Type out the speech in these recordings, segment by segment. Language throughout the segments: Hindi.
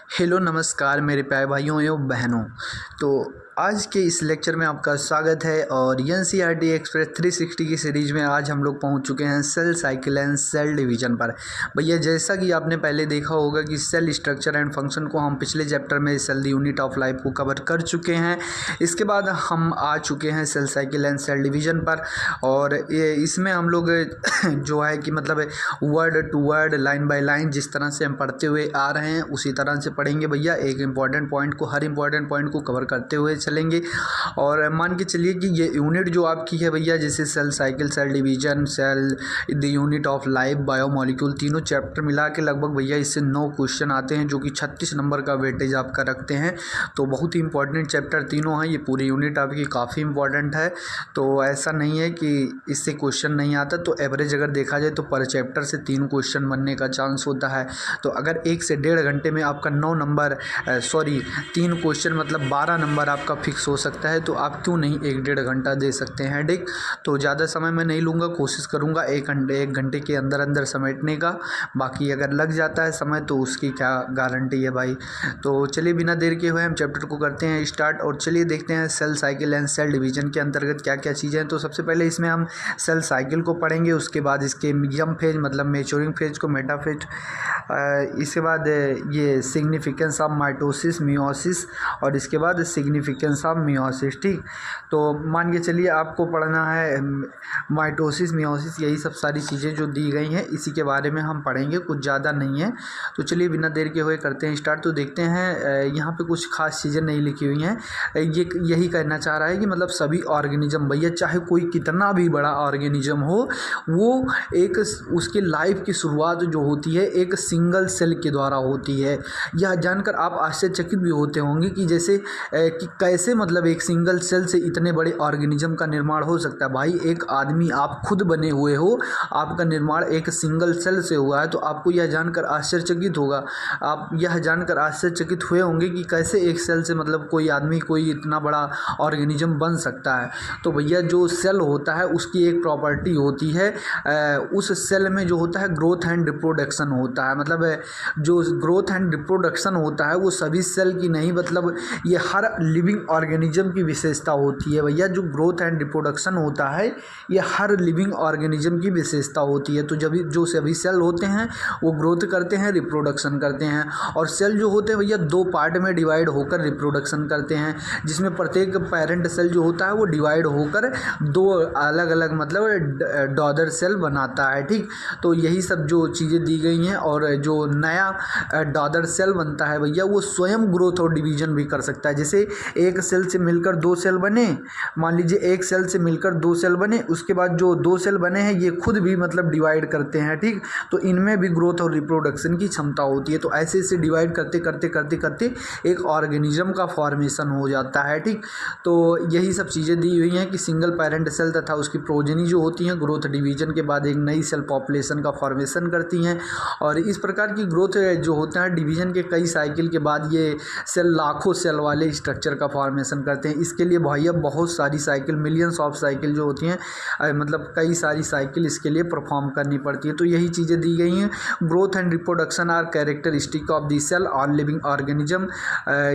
हेलो नमस्कार मेरे प्यारे भाइयों एवं बहनों। तो आज के इस लेक्चर में आपका स्वागत है और एनसीईआरटी एक्सप्रेस 360 की सीरीज में आज हम लोग पहुंच चुके हैं cell cycle and cell division पर। भैया जैसा कि आपने पहले देखा होगा कि सेल स्ट्रक्चर एंड फंक्शन को हम पिछले चैप्टर में cell the unit of life को कवर कर चुके हैं। इसके बाद हम आ चुके हैं cell cycle and cell division पर और इसमें हम लोग जो है कि मतलब word to word line by line जिस तरह से हम पढ़ते हुए आ रहे हैं उसी तरह से पढ़ेंगे भैया। एक इम्पॉर्टेंट पॉइंट को हर इम्पॉर्टेंट पॉइंट को कवर करते हुए चलेंगे और मान के चलिए कि ये यूनिट जो आपकी है भैया, जैसे cell cycle, cell division, cell the unit of life, biomolecule, तीनों चैप्टर मिला के लगभग भैया इससे 9 क्वेश्चन आते हैं जो कि 36 नंबर का वेटेज आपका रखते हैं। तो बहुत ही इंपॉर्टेंट चैप्टर तीनों हैं। ये पूरी यूनिट आपकी काफ़ी इंपॉर्टेंट है। तो ऐसा नहीं है कि इससे क्वेश्चन नहीं आता। तो एवरेज अगर देखा जाए तो पर चैप्टर से 3 क्वेश्चन बनने का चांस होता है। तो अगर 1 से 1.5 घंटे में आपका 3 क्वेश्चन मतलब 12 नंबर आपका फिक्स हो सकता है। तो आप क्यों नहीं 1-1.5 घंटा दे सकते हैं। ठीक, तो ज़्यादा समय मैं नहीं लूँगा, कोशिश करूँगा 1 घंटे के अंदर अंदर समेटने का। बाकी अगर लग जाता है समय तो उसकी क्या गारंटी है भाई। तो चलिए बिना देर के हुए हम चैप्टर को करते हैं स्टार्ट और चलिए देखते हैं cell cycle and cell division के अंतर्गत क्या क्या चीज़ें हैं। तो सबसे पहले इसमें हम सेल साइकिल को पढ़ेंगे, उसके बाद इसके यम फेज मतलब मेच्योरिंग फेज को, मेटाफेज, इसके बाद ये सिग्निफिकेंस ऑफ माइटोसिस, मियोसिस और इसके बाद सिग्निफिकेंस ऑफ मियोसिस। ठीक, तो मान के चलिए आपको पढ़ना है माइटोसिस, मियोसिस, यही सब सारी चीज़ें जो दी गई हैं इसी के बारे में हम पढ़ेंगे, कुछ ज़्यादा नहीं है। तो चलिए बिना देर के हुए करते हैं स्टार्ट। तो देखते हैं यहाँ पे कुछ खास चीज़ें नहीं लिखी हुई हैं। ये यही कहना चाह रहा है कि मतलब सभी ऑर्गेनिज्म भैया, चाहे कोई कितना भी बड़ा ऑर्गेनिज्म हो, वो एक उसके लाइफ की शुरुआत जो होती है एक सिंगल सेल के द्वारा होती है। यह जानकर आप आश्चर्यचकित भी होते होंगे कि जैसे कि कैसे मतलब एक सिंगल सेल से इतने बड़े ऑर्गेनिज्म का निर्माण हो सकता है। भाई एक आदमी आप खुद बने हुए हो, आपका निर्माण एक सिंगल सेल से हुआ है। तो आपको यह जानकर आश्चर्यचकित होगा, आप यह जानकर आश्चर्यचकित हुए होंगे कि कैसे एक सेल से मतलब कोई आदमी कोई इतना बड़ा ऑर्गेनिज्म बन सकता है। तो भैया जो सेल होता है उसकी एक प्रॉपर्टी होती है, उस सेल में जो होता है ग्रोथ एंड रिप्रोडक्शन होता है। मतलब जो ग्रोथ एंड रिप्रोडक्शन होता है वो सभी सेल की नहीं, मतलब ये हर लिविंग ऑर्गेनिज्म की विशेषता होती है भैया। जो ग्रोथ एंड रिप्रोडक्शन होता है ये हर लिविंग ऑर्गेनिज्म की विशेषता होती है। तो जब जो सभी सेल होते हैं वो ग्रोथ करते हैं, रिप्रोडक्शन करते हैं। और सेल जो होते हैं भैया 2 पार्ट में डिवाइड होकर रिप्रोडक्शन करते हैं, जिसमें प्रत्येक पेरेंट सेल जो होता है वो डिवाइड होकर 2 अलग अलग मतलब डॉटर सेल बनाता है। ठीक, तो यही सब जो चीज़ें दी गई हैं। और जो नया डॉटर सेल बनता है भैया वो स्वयं ग्रोथ और डिवीजन भी कर सकता है। जैसे एक सेल से मिलकर 2 सेल बने, मान लीजिए एक सेल से मिलकर 2 सेल बने, उसके बाद जो 2 सेल बने हैं ये खुद भी मतलब डिवाइड करते हैं। ठीक, तो इनमें भी ग्रोथ और रिप्रोडक्शन की क्षमता होती है। तो ऐसे ऐसे डिवाइड करते करते करते करते एक ऑर्गेनिज्म का फॉर्मेशन हो जाता है। ठीक, तो यही सब चीज़ें दी हुई हैं कि सिंगल पेरेंट सेल तथा उसकी प्रोजेनी जो होती हैं ग्रोथ डिवीजन के बाद एक नई सेल पॉपुलेशन का फॉर्मेशन करती हैं। और इस प्रकार की ग्रोथ जो होता है डिवीजन के कई साइकिल के बाद ये सेल लाखों सेल वाले स्ट्रक्चर का फॉर्मेशन करते हैं। इसके लिए भैया बहुत सारी साइकिल, मिलियंस ऑफ साइकिल जो होती हैं, मतलब कई सारी साइकिल इसके लिए परफॉर्म करनी पड़ती है। तो यही चीज़ें दी गई हैं। Growth and reproduction are characteristic of the cell और लिविंग ऑर्गेनिज्म,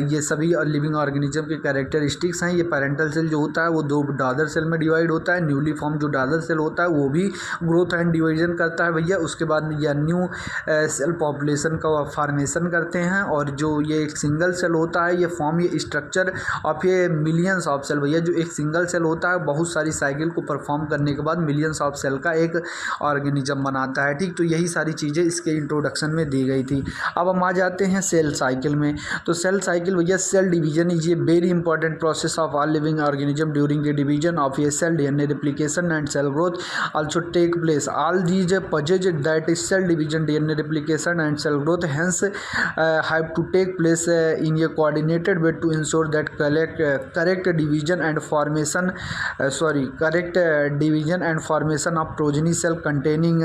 ये सभी लिविंग ऑर्गेनिज्म के कैरेक्टरिस्टिक्स हैं। ये पेरेंटल सेल जो होता है वो 2 डॉटर सेल में डिवाइड होता है। न्यूली फॉर्म जो डॉटर सेल होता है वो भी ग्रोथ एंड डिवीजन करता है भैया। उसके बाद यह न्यू सेल पॉपुलेशन का फॉर्मेशन करते हैं। और जो ये एक सिंगल सेल होता है ये फॉर्म, ये स्ट्रक्चर ऑफ ये मिलियंस ऑफ सेल भैया। जो एक सिंगल सेल होता है बहुत सारी साइकिल को परफॉर्म करने के बाद मिलियंस ऑफ सेल का एक ऑर्गेनिज्म बनाता है। ठीक, तो यही सारी चीज़ें इसके इंट्रोडक्शन में दी गई थी। अब हम आ जाते हैं सेल साइकिल में। तो सेल साइकिल भैया, cell division is a very important process of all living organism during the division of a cell, DNA replication and cell growth also take place. All these possess that is cell division, DNA replication and cell growth hence have to take place in a coordinated way to ensure that correct division and formation of progeny cell containing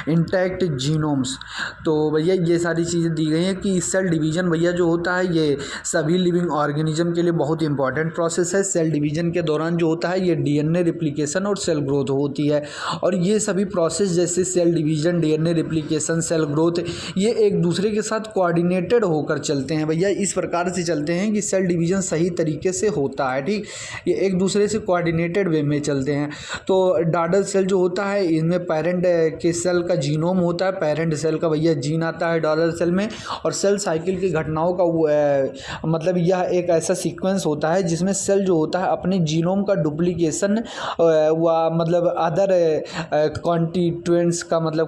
intact genomes. तो भैया ये सारी चीज़ें दी गई हैं कि सेल डिवीजन भैया जो होता है ये सभी लिविंग ऑर्गेनिज्म के लिए बहुत इंपॉर्टेंट प्रोसेस है। सेल डिवीजन के दौरान जो होता है ये डीएनए रिप्लिकेशन और सेल ग्रोथ होती है, और ये सभी प्रोसेस जैसे cell division, DNA replication, cell growth, ये एक दूसरे के साथ कोऑर्डिनेटेड होकर चलते हैं भैया। इस प्रकार से चलते हैं कि सेल डिवीजन सही तरीके से होता है, ठीक, ये एक दूसरे से कोऑर्डिनेटेड वे में चलते हैं। तो डॉटर सेल जो होता है इनमें पेरेंट के सेल का जीनोम होता है, पेरेंट सेल का भैया जीन आता है डॉटर सेल में, और सेल साइकिल की घटनाओं का मतलब यह एक ऐसा सीक्वेंस होता है जिसमें सेल जो होता है अपने जीनोम का डुप्लीकेशन व मतलब अदर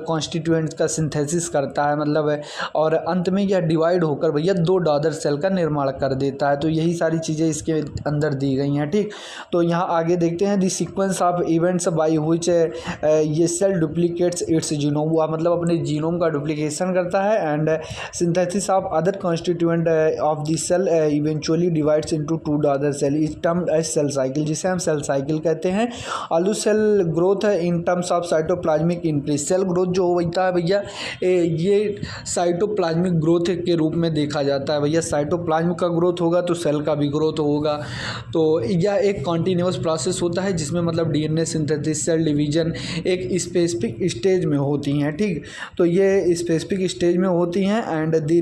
कॉन्स्टिट्यूएंट्स का सिंथेसिस करता है मतलब, और अंत में यह डिवाइड होकर भैया दो डॉटर सेल का निर्माण कर देता है। तो यही सारी चीज़ें इसके अंदर दी गई हैं, ठीक। तो यहाँ आगे देखते हैं the sequence of events by which ये सेल डुप्लीकेट्स इट्स जीनोम, हुआ मतलब अपने जीनोम का डुप्लीकेशन करता है, and synthesis of other constituent of the cell eventually divides into two daughter cell is termed as cell cycle, जिसे हम सेल साइकिल कहते हैं। आलू cell growth in terms of cytoplasmic increase, cell growth जो होता है भैया ये साइटोप्लाज्मिक ग्रोथ के रूप में देखा जाता है भैया। साइटोप्लाज्म का ग्रोथ होगा तो सेल का भी ग्रोथ होगा। तो यह एक कॉन्टिन्यूस प्रोसेस होता है जिसमें मतलब डीएनए सिंथेसिस, सेल डिवीजन एक स्पेसिफिक स्टेज में होती हैं, ठीक। तो ये स्पेसिफिक स्टेज में होती हैं, and the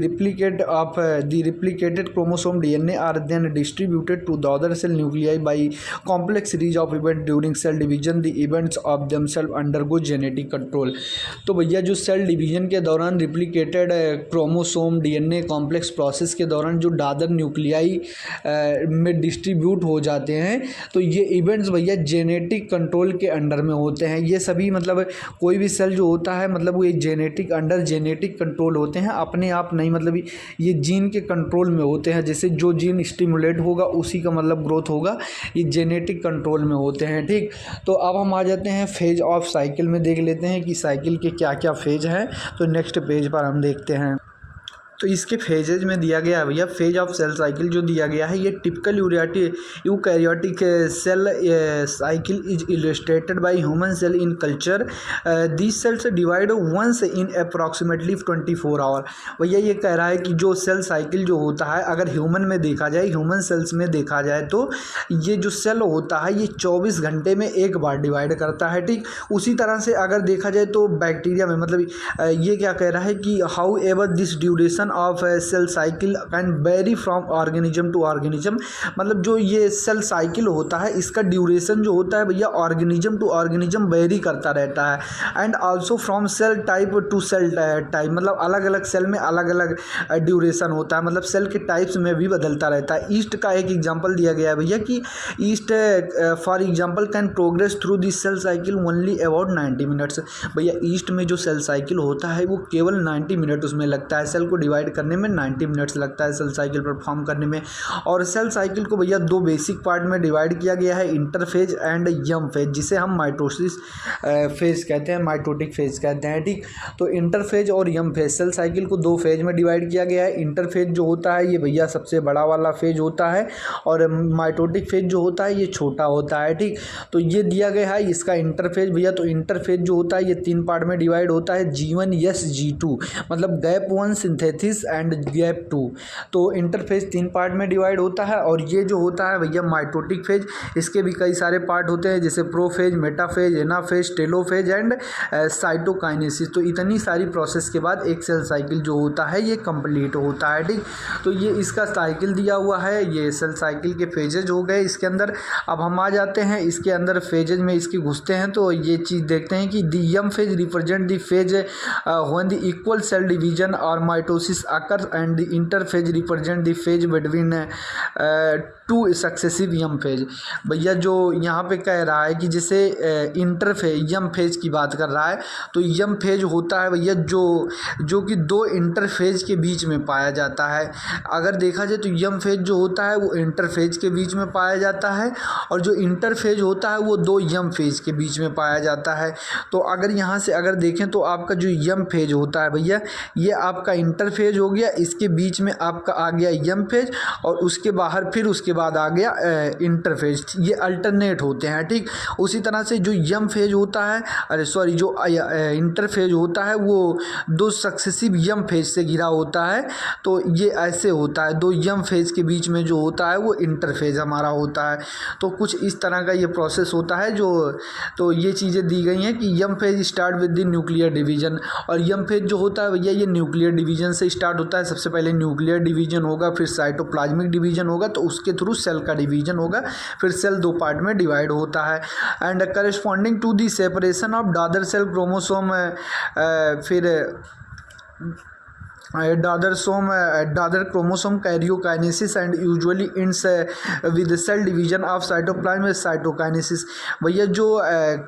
replicated chromosome DNA are then distributed to the other cell nuclei by complex series of event during cell division. The events of themselves undergo genetic control. तो भैया जो सेल डिवीजन के दौरान replicated chromosome DNA complex process के दौरान जो दादर न्यूक्लियाई में डिस्ट्रीब्यूट हो जाते हैं, तो ये इवेंट्स भैया जेनेटिक कंट्रोल के अंडर में होते हैं। ये सभी मतलब कोई भी सेल जो होता है मतलब वो अंडर जेनेटिक कंट्रोल होते हैं, अपने आप नहीं, मतलब ये जीन के कंट्रोल में होते हैं। जैसे जो जीन स्टिमुलेट होगा उसी का मतलब ग्रोथ होगा, ये जेनेटिक कंट्रोल में होते हैं, ठीक। तो अब हम आ जाते हैं फेज ऑफ साइकिल में, देख लेते हैं कि साइकिल के क्या क्या फेज हैं। तो नेक्स्ट पेज पर हम देखते हैं। तो इसके फेजेज में दिया गया है भैया, फेज ऑफ सेल साइकिल जो दिया गया है ये typical eukaryotic cell cycle is illustrated by human cell in culture. This cells divide once in approximately 24 hour. भैया ये कह रहा है कि जो सेल साइकिल जो होता है अगर ह्यूमन में देखा जाए, ह्यूमन सेल्स में देखा जाए, तो ये जो सेल होता है ये 24 घंटे में एक बार डिवाइड करता है, ठीक। उसी तरह से अगर देखा जाए तो बैक्टीरिया में मतलब ये क्या कह रहा है कि however this duration of cell cycle can vary from organism to organism. मतलब जो ये सेल साइकिल होता है इसका ड्यूरेशन जो होता है भैया ऑर्गेनिज्म टू ऑर्गेनिज्म वेरी करता रहता है, and also from cell type to cell type, मतलब अलग अलग सेल में अलग अलग ड्यूरेशन होता है, मतलब सेल के टाइप्स में भी बदलता रहता है। ईस्ट का एक एग्जांपल दिया गया है भैया कि yeast for example can progress through this cell cycle only about 90 minutes. भैया ईस्ट में जो सेल साइकिल होता है वो केवल 90 मिनट उसमें लगता है, सेल को डिवाइड करने में 90 मिनट्स लगता है सेल साइकिल परफॉर्म करने में। और सेल साइकिल को भैया दो बेसिक पार्ट में डिवाइड किया गया है, इंटरफेज एंड यम फेज, जिसे हम माइटोसिस फेज कहते हैं, माइटोटिक फेज कहते हैं, ठीक। तो इंटरफेज और यम फेज, सेल साइकिल को दो फेज में डिवाइड किया गया है। इंटरफेज जो होता है ये भैया सबसे बड़ा वाला फेज होता है, और माइटोटिक फेज जो होता है ये छोटा होता है, ठीक। तो ये दिया गया है इसका इंटरफेज भैया। तो इंटरफेज जो होता है ये 3 पार्ट में डिवाइड होता है, G1 S G2, मतलब गैप 1 सिंथेसिस एंड गैप 2। तो इंटरफेज 3 पार्ट में डिवाइड होता है। और ये जो होता है भैया माइटोटिक फेज, इसके भी कई सारे पार्ट होते हैं जैसे prophase, metaphase, anaphase, telophase and cytokinesis. तो इतनी सारी प्रोसेस के बाद एक सेल साइकिल जो होता है ये कंप्लीट होता है, ठीक। तो ये इसका साइकिल दिया हुआ है, ये सेल साइकिल के फेजेज हो गए इसके अंदर। अब हम आ जाते हैं इसके अंदर फेजेज में, इसकी घुसते हैं तो ये चीज़ देखते हैं कि the M phase represent the phase when the equal cell division और mitosis occurs and the interphase represent the phase between two successive M phase. भैया जो यहाँ पे कह रहा है कि जैसे इंटरफेज यम फेज की बात कर रहा है, तो यम फेज होता है भैया जो कि दो इंटरफेज के बीच में पाया जाता है। अगर देखा जाए तो यम फेज जो होता है वो इंटरफेज के बीच में पाया जाता है, और जो इंटरफेज होता है वो दो यम फेज के बीच में पाया जाता है। तो अगर यहाँ से अगर देखें तो आपका जो यम फेज होता है भैया ये आपका इंटरफेज फेज हो गया, इसके बीच में आपका आ गया यम फेज, और उसके बाहर फिर उसके बाद आ गया इंटर फेज। ये अल्टरनेट होते हैं, ठीक। उसी तरह से जो यम फेज होता है, अरे सॉरी, जो इंटर फेज होता है वो दो सक्सेसिव यम फेज से घिरा होता है। तो ये ऐसे होता है, दो यम फेज के बीच में जो होता है वो इंटर फेज हमारा होता है। तो कुछ इस तरह का ये प्रोसेस होता है जो, तो ये चीज़ें दी गई हैं कि M phase start with the nuclear division. और यम फेज जो होता है भैया ये न्यूक्लियर डिवीजन से स्टार्ट होता है। सबसे पहले न्यूक्लियर डिवीजन होगा, फिर साइटोप्लाज्मिक डिवीजन होगा, तो उसके थ्रू सेल का डिवीजन होगा, फिर सेल दो पार्ट में डिवाइड होता है। And corresponding to the separation of daughter cell chromosome, फिर daughter chromosome karyokinesis and usually ends with cell division of cytoplasm cytokinesis. भैया जो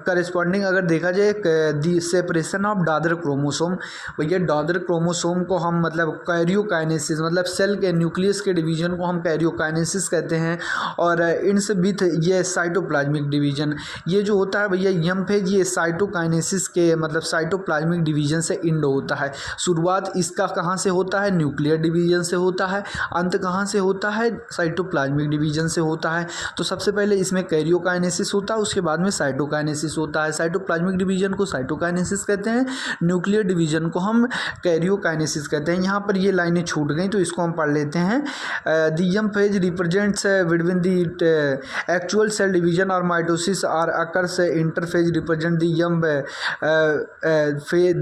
करस्पॉन्डिंग अगर देखा जाए the separation of daughter chromosome, भैया दादर क्रोमोसोम को हम मतलब कैरियोकाइनेसिस मतलब सेल के न्यूक्लियस के डिवीजन को हम कैरियोकाइनेसिस कहते हैं, और इंड्स विथ ये साइटोप्लाज्मिक डिवीजन। ये जो होता है भैया यम फेज, ये साइटोकाइनेसिस के मतलब साइटोप्लाज्मिक डिवीजन से इंड होता है। शुरुआत इसका कहाँ से होता है? न्यूक्लियर डिवीजन से होता है। अंत कहाँ से होता है? साइटोप्लाज्मिक डिवीजन से होता है। तो सबसे पहले इसमें कैरियोकाइनेसिस होता है, उसके बाद में साइटोकाइनेसिस होता है। साइटोप्लाज्मिक डिवीजन को साइटोकाइनेसिस कहते हैं, न्यूक्लियर डिवीजन को हम कैरियोकाइनेसिस कहते हैं। यहाँ पर ये लाइनें छूट गई तो इसको हम पढ़ लेते हैं। The M phase represents between the actual cell division और माइटोसिस और occurs interphase represent the M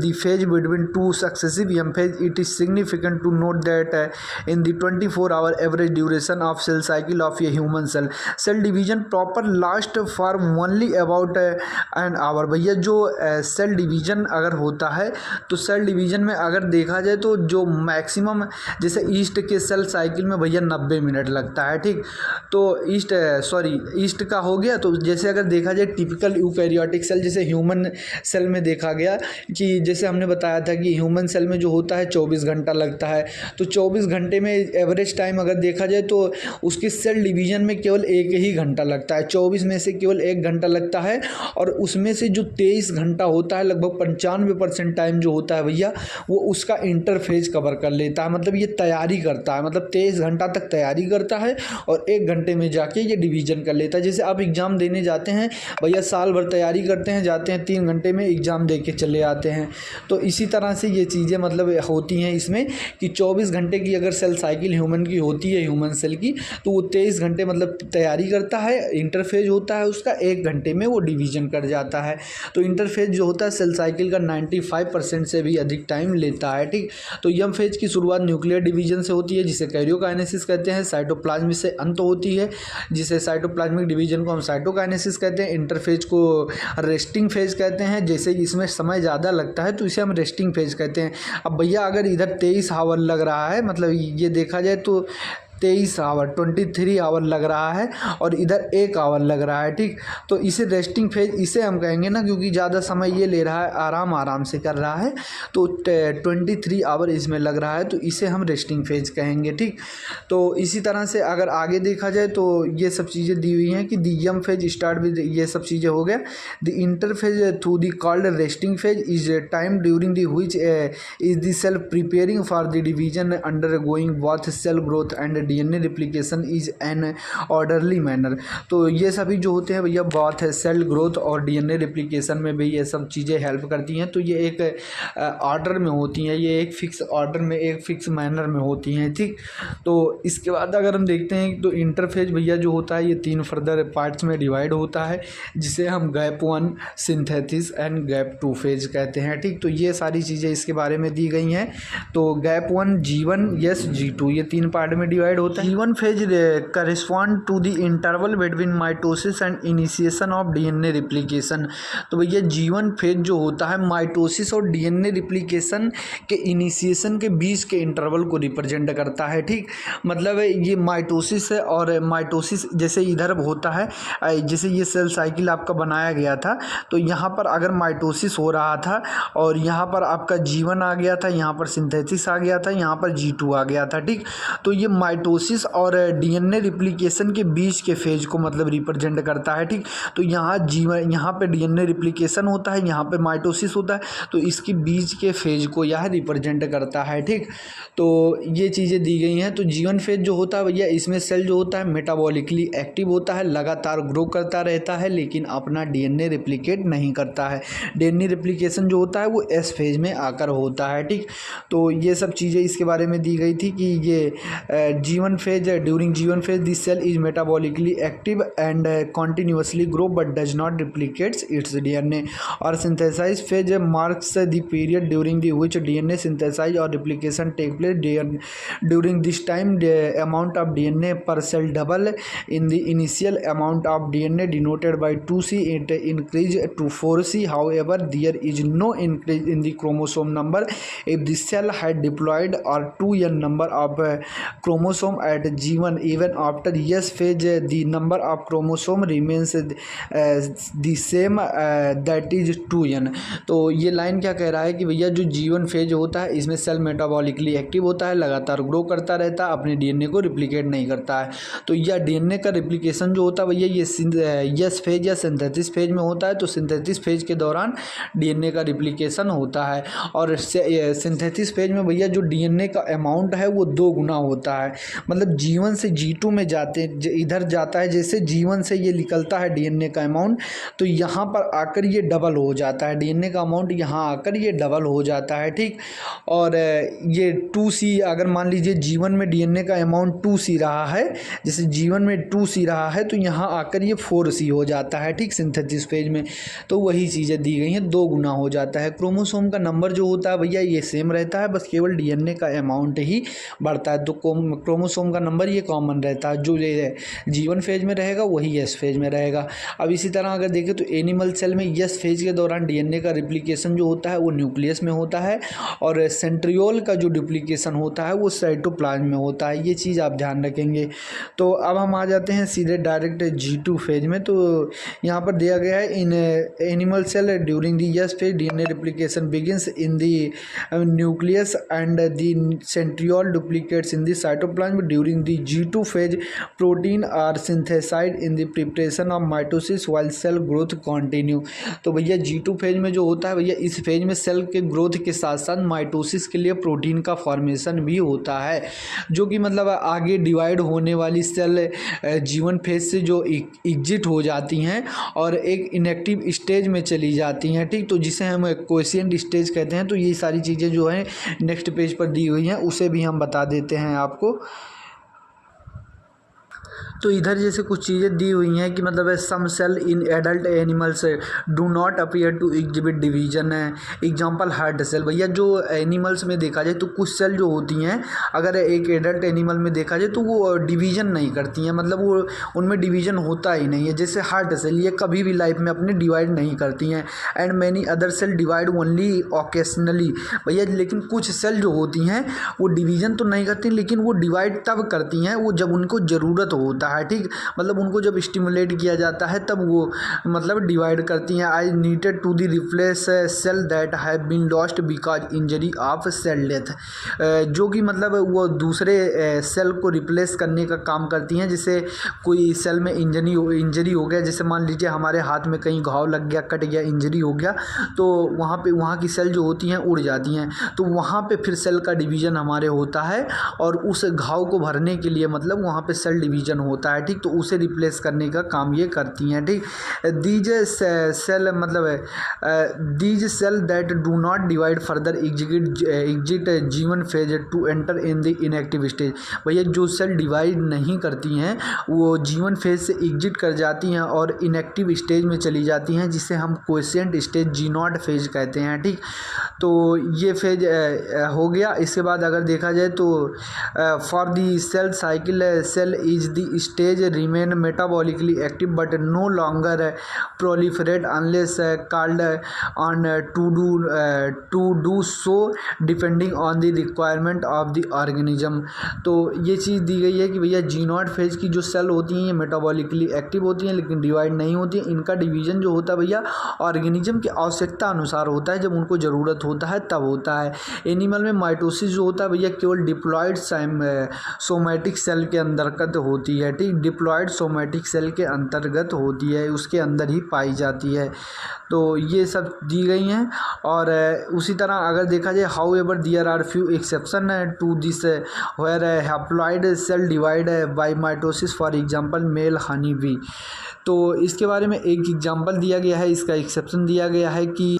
the phase between two successive yum phase. It is significant to note that in the 24-hour average duration of cell cycle of a human cell division proper last for only about an hour। भैया जो सेल डिवीजन अगर होता है तो सेल डिवीजन में अगर देखा जाए तो जो मैक्सिमम, जैसे ईस्ट के सेल साइकिल में भैया 90 मिनट लगता है, ठीक। तो ईस्ट का हो गया। तो जैसे अगर देखा जाए टिपिकल यूकैरियोटिक सेल, जैसे ह्यूमन सेल में देखा गया कि जैसे हमने बताया था कि ह्यूमन सेल में जो होता है 24 घंटा लगता है। तो 24 घंटे में एवरेज टाइम अगर देखा जाए तो उसकी सेल डिवीजन में केवल 1 ही घंटा लगता है। 24 में से केवल 1 घंटा लगता है, और उसमें से जो 23 घंटा होता है, लगभग 95% टाइम जो होता है भैया वो उसका इंटरफेज कवर कर लेता है। मतलब ये तैयारी करता है, मतलब 23 घंटा तक तैयारी करता है और 1 घंटे में जाके ये डिवीजन कर लेता है। जैसे आप एग्ज़ाम देने जाते हैं भैया, साल भर तैयारी करते हैं, जाते हैं 3 घंटे में एग्ज़ाम दे के चले आते हैं। तो इसी तरह से ये चीज़ें मतलब होती हैं इसमें कि 24 घंटे की अगर सेल साइकिल ह्यूमन की होती है, ह्यूमन सेल की, तो वो 23 घंटे मतलब तैयारी करता है, इंटरफेज होता है उसका, 1 घंटे में वो डिवीजन कर जाता है। तो इंटरफेज जो होता है सेल साइकिल का 95% से भी अधिक टाइम लेता है, ठीक। तो यम फेज की शुरुआत न्यूक्लियर डिवीजन से होती है जिसे कैरियोकाइनेसिस कहते हैं। साइटोप्लाज्म से अंत होती है जिसे साइटोप्लाज्मिक डिवीजन को हम साइटोकाइनेसिस कहते हैं। इंटरफेज को रेस्टिंग फेज कहते हैं। जैसे इसमें समय ज़्यादा लगता है तो इसे हम रेस्टिंग फेज कहते हैं। अब भैया अगर इधर 23 आवर लग रहा है, मतलब ये देखा जाए तो 23 आवर 23 आवर लग रहा है और इधर 1 आवर लग रहा है, ठीक। तो इसे रेस्टिंग फेज इसे हम कहेंगे ना, क्योंकि ज़्यादा समय ये ले रहा है, आराम से कर रहा है, तो 23 आवर इसमें लग रहा है, तो इसे हम रेस्टिंग फेज कहेंगे, ठीक। तो इसी तरह से अगर आगे देखा जाए तो ये सब चीज़ें दी हुई हैं कि the M phase start with, ये सब चीज़ें हो गया। The interphase through the called resting phase is time during the which is the cell preparing for the division undergoing both cell growth and DNA replication is an orderly manner. तो ये सभी जो होते हैं भैया बात है सेल ग्रोथ और डीएनए रिप्लिकेशन में भी ये सब चीज़ें हेल्प करती हैं। तो ये एक ऑर्डर में होती हैं, ये एक फिक्स ऑर्डर में, एक फिक्स मैनर में होती हैं, ठीक। तो इसके बाद अगर हम देखते हैं तो इंटरफेज भैया जो होता है ये 3 फर्दर पार्ट्स में डिवाइड होता है जिसे हम gap 1, synthesis and gap 2 phase कहते हैं, ठीक। तो ये सारी चीज़ें इसके बारे में दी गई हैं। तो गैप 1 G1 यस G2 ये 3 पार्ट में डिवाइड होता है। G1 phase correspond to the interval between mitosis and initiation of DNA replication. तो भैया G1 फेज जो होता है माइटोसिस और डीएनए रिप्लिकेशन के इनिशिएशन के बीच के इंटरवल को रिप्रेजेंट करता है, ठीक। मतलब ये माइटोसिस है, और माइटोसिस जैसे इधर होता है, जैसे ये सेल साइकिल आपका बनाया गया था, तो यहाँ पर अगर माइटोसिस हो रहा था और यहाँ पर आपका G1 आ गया था, यहाँ पर सिंथेसिस आ गया था, यहाँ पर G2 आ गया था, ठीक। तो ये माइटोसिस और डीएनए रिप्लिकेशन के बीच के फेज को मतलब रिप्रेजेंट करता है। ठीक, तो यहाँ पे डीएनए रिप्लिकेशन होता है, यहाँ पे माइटोसिस होता है, तो इसके बीच के फेज को यह रिप्रेजेंट करता है। ठीक, तो ये चीज़ें दी गई हैं। तो जीवन फेज जो होता है भैया, इसमें सेल जो होता है मेटाबॉलिकली एक्टिव होता है, लगातार ग्रो करता रहता है, लेकिन अपना डीएनए रिप्लिकेट नहीं करता है। डीएनए रिप्लिकेशन जो होता है वो एस फेज में आकर होता है। ठीक, तो ये सब चीज़ें इसके बारे में दी गई थी कि ये G one phase, during G one phase this cell is metabolically active and continuously grow but does not replicates its DNA. और synthesize phase marks the period during the which DNA synthesize और replication take place. During this time the amount of DNA per cell double in the initial amount of DNA denoted by 2C, it increase to 4C. However, there is no increase in the chromosome number if the cell had diploid or 2n number of chromosome at G1. Even after S phase, the number of chromosome remains the same, that is 2n. तो ये लाइन क्या कह रहा है कि भैया जो जीवन फेज होता है इसमें सेल मेटाबॉलिकली एक्टिव होता है, लगातार ग्रो करता रहता है, अपने डीएनए को रिप्लिकेट नहीं करता है। तो यह डीएनए का रिप्लिकेशन जो होता है भैया ये यस फेज या सिंथेसिस फेज में होता है। तो सिंथेसिस फेज के दौरान डीएनए का रिप्लिकेशन होता है, और सिंथेसिस फेज में भैया जो डीएनए का अमाउंट है वो 2 गुना होता है। मतलब जीवन से G2 में इधर जाता है, जैसे जीवन से ये निकलता है डीएनए का अमाउंट, तो यहाँ पर आकर ये डबल हो जाता है, डीएनए का अमाउंट यहाँ आकर ये डबल हो जाता है। ठीक, और ये 2C, अगर मान लीजिए जीवन में डीएनए का अमाउंट 2C रहा है, जैसे जीवन में 2C रहा है, तो यहाँ आकर ये 4C हो जाता है। ठीक, सिंथेसिस फेज में तो वही चीज़ें दी गई हैं, 2 गुना हो जाता है। क्रोमोसोम का नंबर जो होता है भैया ये सेम रहता है, बस केवल डीएनए का अमाउंट ही बढ़ता है। तो क्रोमोसोम का नंबर ये कॉमन रहता है, जो ये जीवन फेज में रहेगा वही एस फेज में रहेगा। अब इसी तरह अगर देखें तो एनिमल सेल में एस फेज के दौरान डीएनए का रिप्लिकेशन जो होता है वो न्यूक्लियस में होता है, और सेंट्रियोल का जो डुप्लीकेशन होता है वो साइटोप्लाज्म में होता है। ये चीज़ आप ध्यान रखेंगे। तो अब हम आ जाते हैं सीधे डायरेक्ट G2 फेज में। तो यहाँ पर दिया गया है in animal cell during the S phase DNA replication begins in the nucleus and the centriole duplicates in the cytoplasm during the G2 phase protein are synthesised in the preparation of mitosis while cell growth continue. तो भैया G2 फेज में जो होता है भैया, इस फेज में सेल के ग्रोथ के साथ साथ माइटोसिस के लिए प्रोटीन का फॉर्मेशन भी होता है, जो कि मतलब आगे डिवाइड होने वाली सेल जीवन फेज से जो एग्जिट हो जाती हैं और एक इनएक्टिव स्टेज में चली जाती हैं। ठीक, तो जिसे हम क्वेसेंट स्टेज कहते हैं। तो ये सारी चीज़ें जो हैं नेक्स्ट पेज पर दी हुई हैं, उसे भी हम बता देते हैं आपको। तो इधर जैसे कुछ चीज़ें दी हुई हैं कि मतलब some cell in adult animals do not appear to exhibit division है। Example heart cell. भैया जो एनिमल्स में देखा जाए तो कुछ सेल जो होती हैं, अगर एक एडल्ट एनिमल में देखा जाए तो वो डिवीजन नहीं करती हैं, मतलब वो उनमें डिवीजन होता ही नहीं है। जैसे हार्ट सेल, ये कभी भी लाइफ में अपने डिवाइड नहीं करती हैं। And many other cell divide only occasionally. भैया लेकिन कुछ सेल जो होती हैं वो डिवीजन तो नहीं करती, लेकिन वो डिवाइड तब करती हैं वो जब उनको ज़रूरत होता है। ठीक, मतलब उनको जब स्टिमुलेट किया जाता है तब वो मतलब डिवाइड करती हैं। I needed to the replace cell that have been lost because injury of cell death. जो कि मतलब वो दूसरे सेल को रिप्लेस करने का काम करती हैं। जैसे कोई सेल में इंजरी हो गया, जैसे मान लीजिए हमारे हाथ में कहीं घाव लग गया, कट गया, इंजरी हो गया, तो वहाँ की सेल जो होती हैं उड़ जाती हैं। तो वहाँ पे फिर सेल का डिवीज़न हमारे होता है, और उस घाव को भरने के लिए मतलब वहाँ पे सेल डिवीज़न होता है। ठीक, तो उसे रिप्लेस करने का काम ये करती हैं। ठीक, दीज सेल मतलब these cell that do not divide further exit G one phase to enter in the inactive stage. भैया जो सेल डिवाइड नहीं करती हैं वो जीवन फेज से एग्जिट कर जाती हैं और इनएक्टिव स्टेज में चली जाती हैं, जिसे हम क्वेसेंट स्टेज G0 फेज कहते हैं। ठीक, तो ये फेज हो गया। इसके बाद अगर देखा जाए तो for the cell cycle cell is the stage remain metabolically active but no longer proliferate unless called on to do so depending on the requirement of the organism. तो ये चीज़ दी गई है कि भैया जी नॉट फेज की जो सेल होती हैं ये मेटाबॉलिकली एक्टिव होती हैं लेकिन डिवाइड नहीं होती हैं। इनका डिवीजन जो होता है भैया ऑर्गेनिज्म की आवश्यकता अनुसार होता है, जब उनको ज़रूरत होता है तब होता है। एनिमल में माइटोसिस जो होता है भैया केवल डिप्लॉयड सोमैटिक सेल के अंतर्गत होती है, ठीक, डिप्लॉयड सोमैटिक सेल के अंतर्गत होती है, उसके अंदर ही पाई जाती है। तो ये सब दी गई हैं। और उसी तरह अगर देखा जाए however there are few exception to this where haploid cell divide by mitosis, for example male honey bee. तो इसके बारे में एक एग्जांपल दिया गया है, इसका एक्सेप्शन दिया गया है कि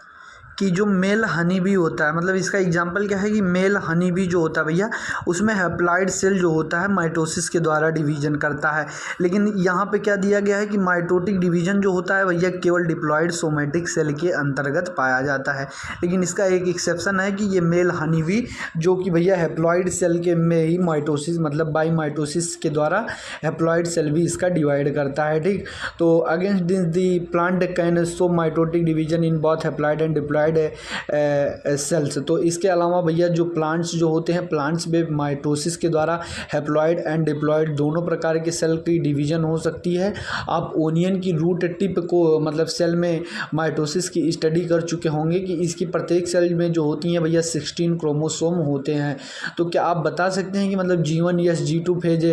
जो मेल हनी बी होता है, मतलब इसका एग्जांपल क्या है कि मेल हनी बी जो होता है भैया उसमें हैप्लॉइड सेल जो होता है माइटोसिस के द्वारा डिवीजन करता है। लेकिन यहाँ पे क्या दिया गया है कि माइटोटिक डिवीजन जो होता है भैया केवल डिप्लॉयड सोमैटिक सेल के अंतर्गत पाया जाता है। लेकिन इसका एक एक्सेप्शन है कि ये मेल हनी बी जो कि भैया हैप्लॉइड सेल के में ही माइटोसिस मतलब बाई माइटोसिस के द्वारा हैप्लॉइड सेल भी इसका डिवाइड करता है, ठीक। तो against this the plant can show mitotic division in both haploid and diploid cells. तो इसके अलावा भैया जो प्लांट्स जो होते हैं प्लांट्स में माइटोसिस के द्वारा हैप्लॉइड एंड डिप्लॉयड दोनों प्रकार के सेल की डिवीजन हो सकती है। आप ओनियन की रूट टिप को मतलब सेल में माइटोसिस की स्टडी कर चुके होंगे कि इसकी प्रत्येक सेल में जो होती हैं भैया 16 क्रोमोसोम होते हैं। तो क्या आप बता सकते हैं कि मतलब G1 या G2 फेज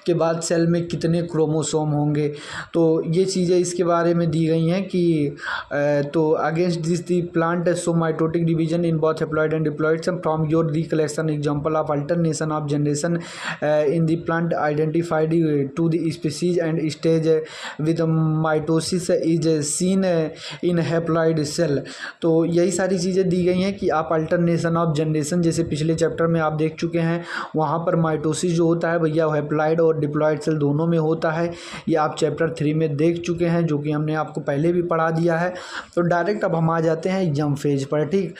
के बाद सेल में कितने क्रोमोसोम होंगे? तो ये चीज़ें इसके बारे में दी गई हैं कि तो against this the plant so mitotic division in both haploid and diploid from your recollection example of alternation of generation in the plant identified to the species and stage with mitosis is seen in haploid cell। तो यही सारी चीज़ें दी गई हैं कि आप अल्टरनेशन ऑफ जनरेशन जैसे पिछले चैप्टर में आप देख चुके हैं, वहाँ पर माइटोसिस जो होता है भैया हैप्लॉइड और डिप्लॉइड सेल दोनों में होता है। ये आप चैप्टर 3 में देख चुके हैं जो कि हमने आपको पहले भी पढ़ा दिया है। तो डायरेक्ट अब हम आ जाते हैं यम फेज पर, ठीक।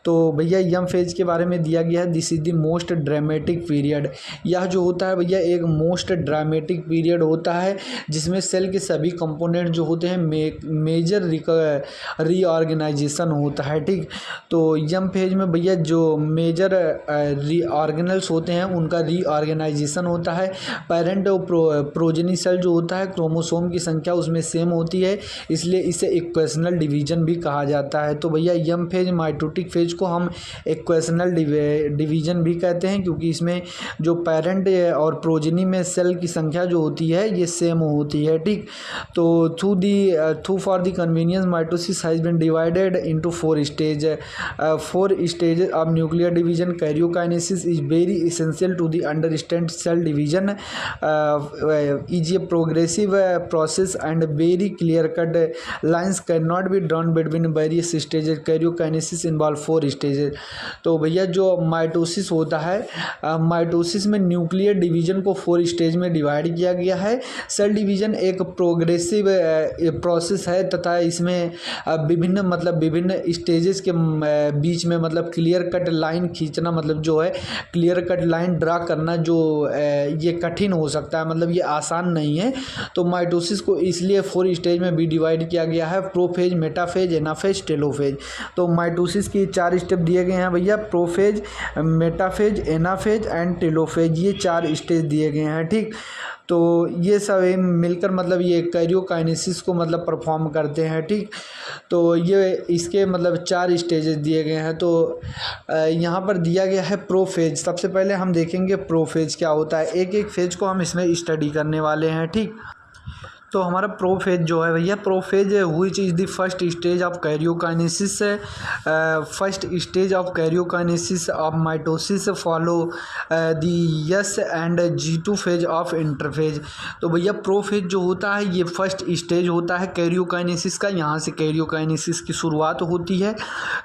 तो भैया यम फेज के बारे में दिया गया है this is the most dramatic period. यह जो होता है भैया एक मोस्ट ड्रामेटिक पीरियड होता है जिसमें सेल के सभी कंपोनेंट जो होते हैं मेजर रीऑर्गेनाइजेशन होता है, ठीक। तो यम फेज में भैया जो मेजर ऑर्गेनल्स होते हैं उनका रीऑर्गेनाइजेशन होता है। पेरेंट और प्रोजेनी सेल जो होता है क्रोमोसोम की संख्या उसमें सेम होती है, इसलिए इसे इक्वेशनल डिवीजन भी कहा जाता है। तो भैया यम फेज माइटोटिक फेज को हम इक्वेशनल डिवीजन भी कहते हैं क्योंकि इसमें जो पेरेंट और प्रोजेनी में सेल की संख्या जो होती है ये सेम होती है, ठीक। तो through for the convenience mitosis has been divided into 4 stage. 4 stage of nuclear division. Karyokinesis is very essential to the understand cell division is a progressive process and very clear cut lines can not be drawn between various stages. Karyokinesis involve 4 stages. तो भैया जो माइटोसिस होता है माइटोसिस में न्यूक्लियर डिवीजन को 4 स्टेज में डिवाइड किया गया है। सेल डिवीजन एक प्रोग्रेसिव प्रोसेस है तथा इसमें विभिन्न स्टेजेस के बीच में मतलब क्लियर कट लाइन खींचना मतलब जो है क्लियर कट लाइन ड्रा करना जो ये कठिन हो सकता है, मतलब ये आसान नहीं है। तो माइटोसिस को इसलिए 4 स्टेज में भी डिवाइड किया गया है, प्रोफेज, मेटाफेज, एनाफेज, टेलोफेज। तो माइटोसिस की 4 स्टेप दिए गए हैं भैया, prophase, metaphase, anaphase and telophase, ये 4 स्टेज दिए गए हैं, ठीक। तो ये सब मिलकर मतलब ये कैरियोकाइनेसिस को मतलब परफॉर्म करते हैं, ठीक। तो ये इसके मतलब 4 स्टेजेस दिए गए हैं। तो यहाँ पर दिया गया है प्रोफेज। सबसे पहले हम देखेंगे प्रोफेज क्या होता है, एक एक फेज को हम इसमें स्टडी करने वाले हैं, ठीक। तो हमारा प्रोफेज जो है भैया, prophase which is the first stage of karyokinesis. First stage of karyokinesis of mitosis follow the S and G2 phase of interphase. तो भैया प्रोफेज जो होता है ये फर्स्ट स्टेज होता है कैरियोकाइनेसिस का, यहाँ से कैरियोकाइनेसिस की शुरुआत होती है।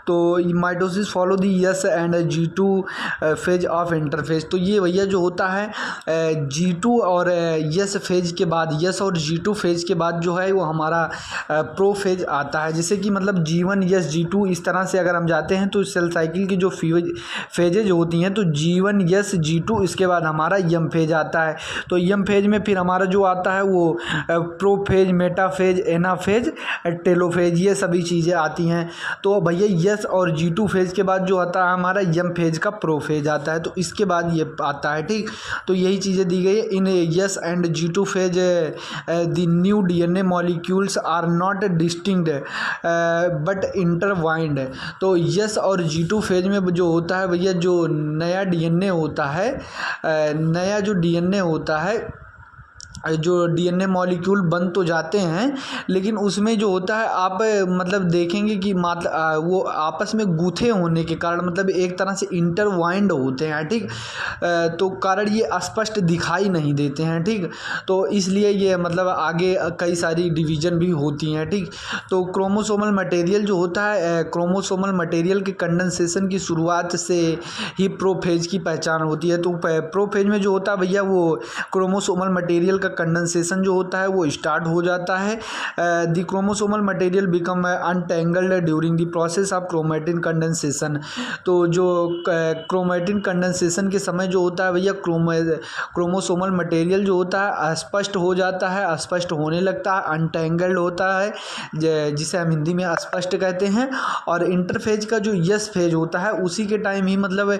तो mitosis follow the S and G2 phase of interphase. तो ये भैया जो होता है G2 और एस फेज के बाद, एस और G2 फेज के बाद जो है वो हमारा प्रोफेज आता है। जैसे कि मतलब G1 यस G2 इस तरह से अगर हम जाते हैं तो सेल साइकिल की जो फेजेज होती हैं तो G1 यस G2 इसके बाद हमारा यम फेज आता है। तो यम फेज में फिर हमारा जो आता है वो प्रोफेज, मेटाफेज, एनाफेज, टेलोफेज, ये सभी चीज़ें आती हैं। तो भैया यस और G2 फेज के बाद जो आता है हमारा यम फेज का प्रोफेज आता है, तो इसके बाद ये आता है। ठीक, तो यही चीज़ें दी गई है in S and G2 phase. The new DNA molecules are not distinct but intertwined. तो यस और G2 फेज में जो होता है भैया, जो नया DNA होता है, नया जो DNA होता है, जो DNA मॉलिक्यूल बन तो जाते हैं लेकिन उसमें जो होता है आप मतलब देखेंगे कि मतलब वो आपस में गूथे होने के कारण मतलब एक तरह से इंटरवाइंड होते हैं। ठीक, तो कारण ये स्पष्ट दिखाई नहीं देते हैं। ठीक, तो इसलिए ये मतलब आगे कई सारी डिवीजन भी होती हैं। ठीक, तो क्रोमोसोमल मटेरियल जो होता है, क्रोमोसोमल मटेरियल के कंडेंसेशन की शुरुआत से ही प्रोफेज की पहचान होती है। तो प्रोफेज में जो होता है भैया वो क्रोमोसोमल मटेरियल का कंडेंसेशन जो होता है वो स्टार्ट हो जाता है। The chromosomal material become untangled during the process of chromatin condensation. तो जो क्रोमेटिन कंडेंसेशन के समय जो होता है भैया क्रोमोसोमल मटेरियल जो होता है अस्पष्ट हो जाता है, अस्पष्ट होने लगता है, अनटेंगल्ड होता है, जिसे हम हिंदी में अस्पष्ट कहते हैं। और इंटरफेज का जो यस फेज होता है उसी के टाइम ही मतलब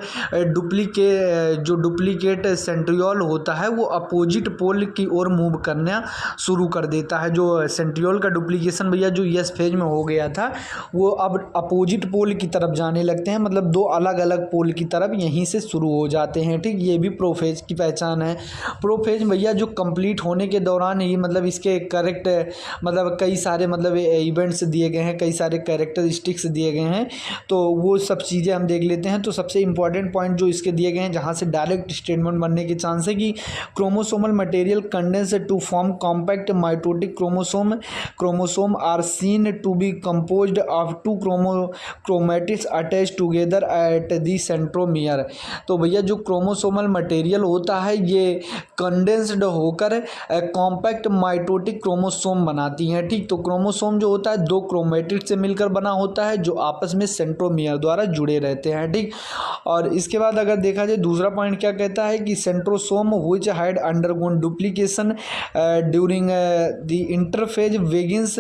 डुप्लीकेट सेंट्रियोल होता है वो अपोजिट पोल की ओर मूव करना शुरू कर देता है। जो सेंट्रियोल का डुप्लीकेशन भैया जो यस फेज में हो गया था वो अब अपोजिट पोल की तरफ जाने लगते हैं, मतलब दो अलग अलग पोल की तरफ यहीं से शुरू हो जाते हैं। ठीक, ये भी प्रोफेज की पहचान है। प्रोफेज भैया जो कंप्लीट होने के दौरान ही मतलब इसके करेक्ट मतलब कई सारे मतलब इवेंट्स दिए गए हैं, कई सारे कैरेक्टरिस्टिक्स दिए गए हैं, तो वो सब चीज़ें हम देख लेते हैं। तो सबसे इंपॉर्टेंट पॉइंट जो इसके दिए गए हैं जहाँ से डायरेक्ट स्टेटमेंट बनने के चांस है कि chromosomal material condense to form compact mitotic chromosome are seen to be composed of two chromatids attach together at the centromere. तो भैया जो क्रोमोसोमल मटेरियल होता है ये कंडेंस्ड होकर कॉम्पैक्ट माइटोटिक क्रोमोसोम बनाती हैं। ठीक, तो क्रोमोसोम जो होता है दो क्रोमेटिड से मिलकर बना होता है जो आपस में सेंट्रोमियर द्वारा जुड़े रहते हैं। ठीक, और इसके बाद अगर देखा जाए दूसरा पॉइंट क्या कहता है कि centrosome which had undergone duplication during the interphase begins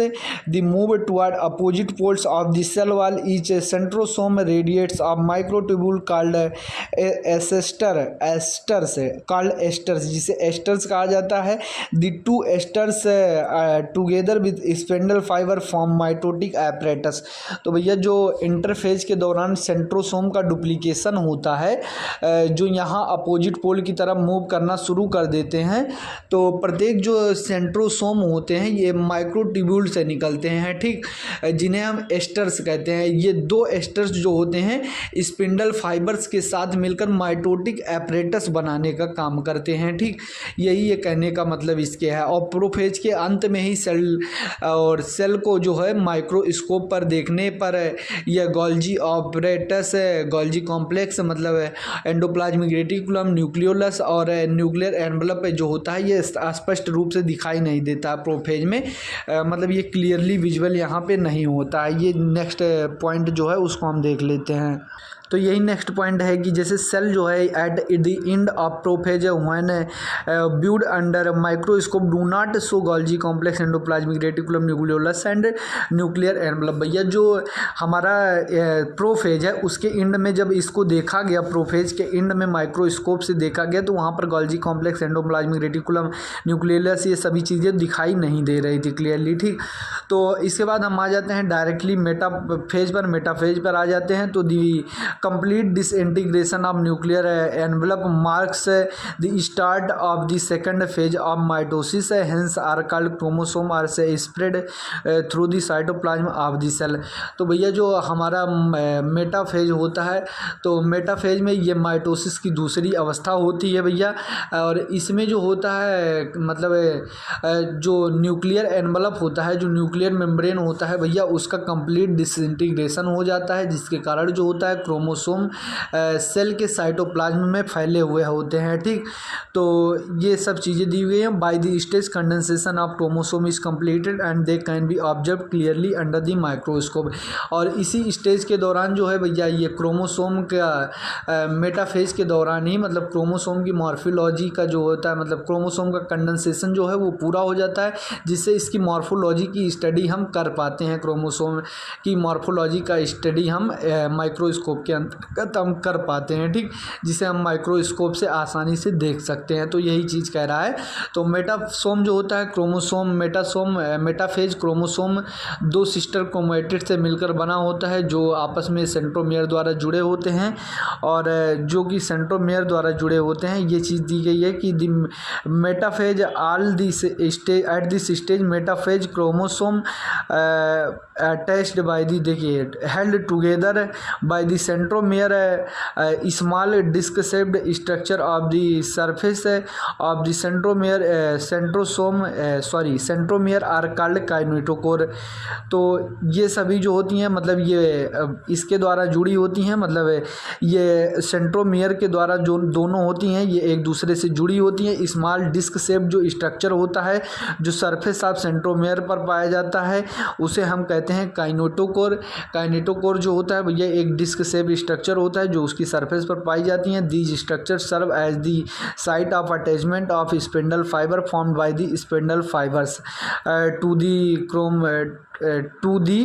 the move toward opposite poles of the cell wall. Each centrosome radiates a microtubule called esters, जिसे esters कहा जाता है। The two esters together with spindle fiber form mitotic apparatus। तो भैया जो इंटरफेज के दौरान सेंट्रोसोम का डुप्लीकेशन होता है जो यहाँ अपोजिट पोल की तरफ मूव करना शुरू कर देते हैं, तो प्रत्येक जो सेंट्रोसोम होते हैं ये माइक्रोट्यूब्यूल से निकलते हैं। ठीक, जिन्हें हम एस्टर्स कहते हैं। ये दो एस्टर्स जो होते हैं स्पिंडल फाइबर्स के साथ मिलकर माइटोटिक एपरेटस बनाने का काम करते हैं। ठीक, यही ये कहने का मतलब इसके है। और प्रोफेज के अंत में ही सेल को जो है माइक्रोस्कोप पर देखने पर यह गोल्जी ऑपरेटस, गोल्जी कॉम्प्लेक्स मतलब एंडोप्लाज्मिक रेटिकुलम, न्यूक्लियोलस और न्यूक्लियर एनवलप जो होता है ये स्पष्ट रूप से दिखाई नहीं देता प्रोफेज में, मतलब ये क्लियरली विजुअल यहाँ पे नहीं होता है। ये नेक्स्ट पॉइंट जो है उसको हम देख लेते हैं। तो यही नेक्स्ट पॉइंट है कि जैसे सेल जो है at the end of prophase when viewed under microscope do not show Golgi complex, endoplasmic reticulum, nucleolus and nuclear envelope. भैया जो हमारा प्रोफेज है उसके एंड में जब इसको देखा गया, प्रोफेज के एंड में माइक्रोस्कोप से देखा गया तो वहाँ पर Golgi complex, endoplasmic reticulum, nucleolus ये सभी चीज़ें दिखाई नहीं दे रही थी क्लियरली। ठीक, तो इसके बाद हम आ जाते हैं डायरेक्टली मेटाफेज पर आ जाते हैं। तो दी complete disintegration of nuclear envelope marks the start of the second phase of mitosis, hence are called chromosome are spread through the cytoplasm of the cell। तो भैया जो हमारा मेटाफेज होता है तो मेटाफेज में ये माइटोसिस की दूसरी अवस्था होती है भैया, और इसमें जो होता है मतलब जो न्यूक्लियर एनवलप होता है, जो न्यूक्लियर मेम्ब्रेन होता है भैया उसका कंप्लीट डिसइंटीग्रेशन हो जाता है, जिसके कारण जो होता है क्रोमोसोम सेल के साइटोप्लाज्म में फैले हुए होते हैं। ठीक, तो ये सब चीज़ें दी हुई हैं। By the stage condensation of chromosome is completed and they can be observe clearly under the microscope. और इसी स्टेज के दौरान जो है भैया ये क्रोमोसोम का मेटाफेज के दौरान ही मतलब क्रोमोसोम की मॉर्फोलॉजी का जो होता है, मतलब क्रोमोसोम का कंडेंसेशन जो है वो पूरा हो जाता है, जिससे इसकी मॉर्फोलॉजी की स्टडी हम कर पाते हैं। क्रोमोसोम की मॉर्फोलॉजी का स्टडी हम माइक्रोस्कोप के अंतर्गत हम कर पाते हैं। ठीक, जिसे हम माइक्रोस्कोप से आसानी से देख सकते हैं। तो यही चीज़ कह रहा है। तो मेटासोम जो होता है क्रोमोसोम मेटाफेज क्रोमोसोम दो सिस्टर क्रोमैटिड से मिलकर बना होता है जो आपस में सेंट्रोमियर द्वारा जुड़े होते हैं। और जो कि सेंट्रोमियर द्वारा जुड़े होते हैं, ये चीज़ दी गई है कि the metaphase all this stage at this stage metaphase chromosome attached by the देखिए held together by the centromere small disc shaped structure of the surface of the centromere are called kinetochore. तो ये सभी जो होती हैं मतलब ये इसके द्वारा जुड़ी होती हैं, मतलब ये सेंट्रोमियर के द्वारा जो दोनों होती हैं ये एक दूसरे से जुड़ी होती हैं। स्मॉल डिस्क शेप जो स्ट्रक्चर होता है जो सरफेस ऑफ सेंट्रोमियर पर पाया जाता है उसे हम कहते हैं काइनेटोकोर। काइनेटोकोर जो होता है भैया एक डिस्क शेप स्ट्रक्चर होता है जो उसकी सरफेस पर पाई जाती हैं। These structure serve as the site of attachment of spindle fibre formed by the spindle fibres to the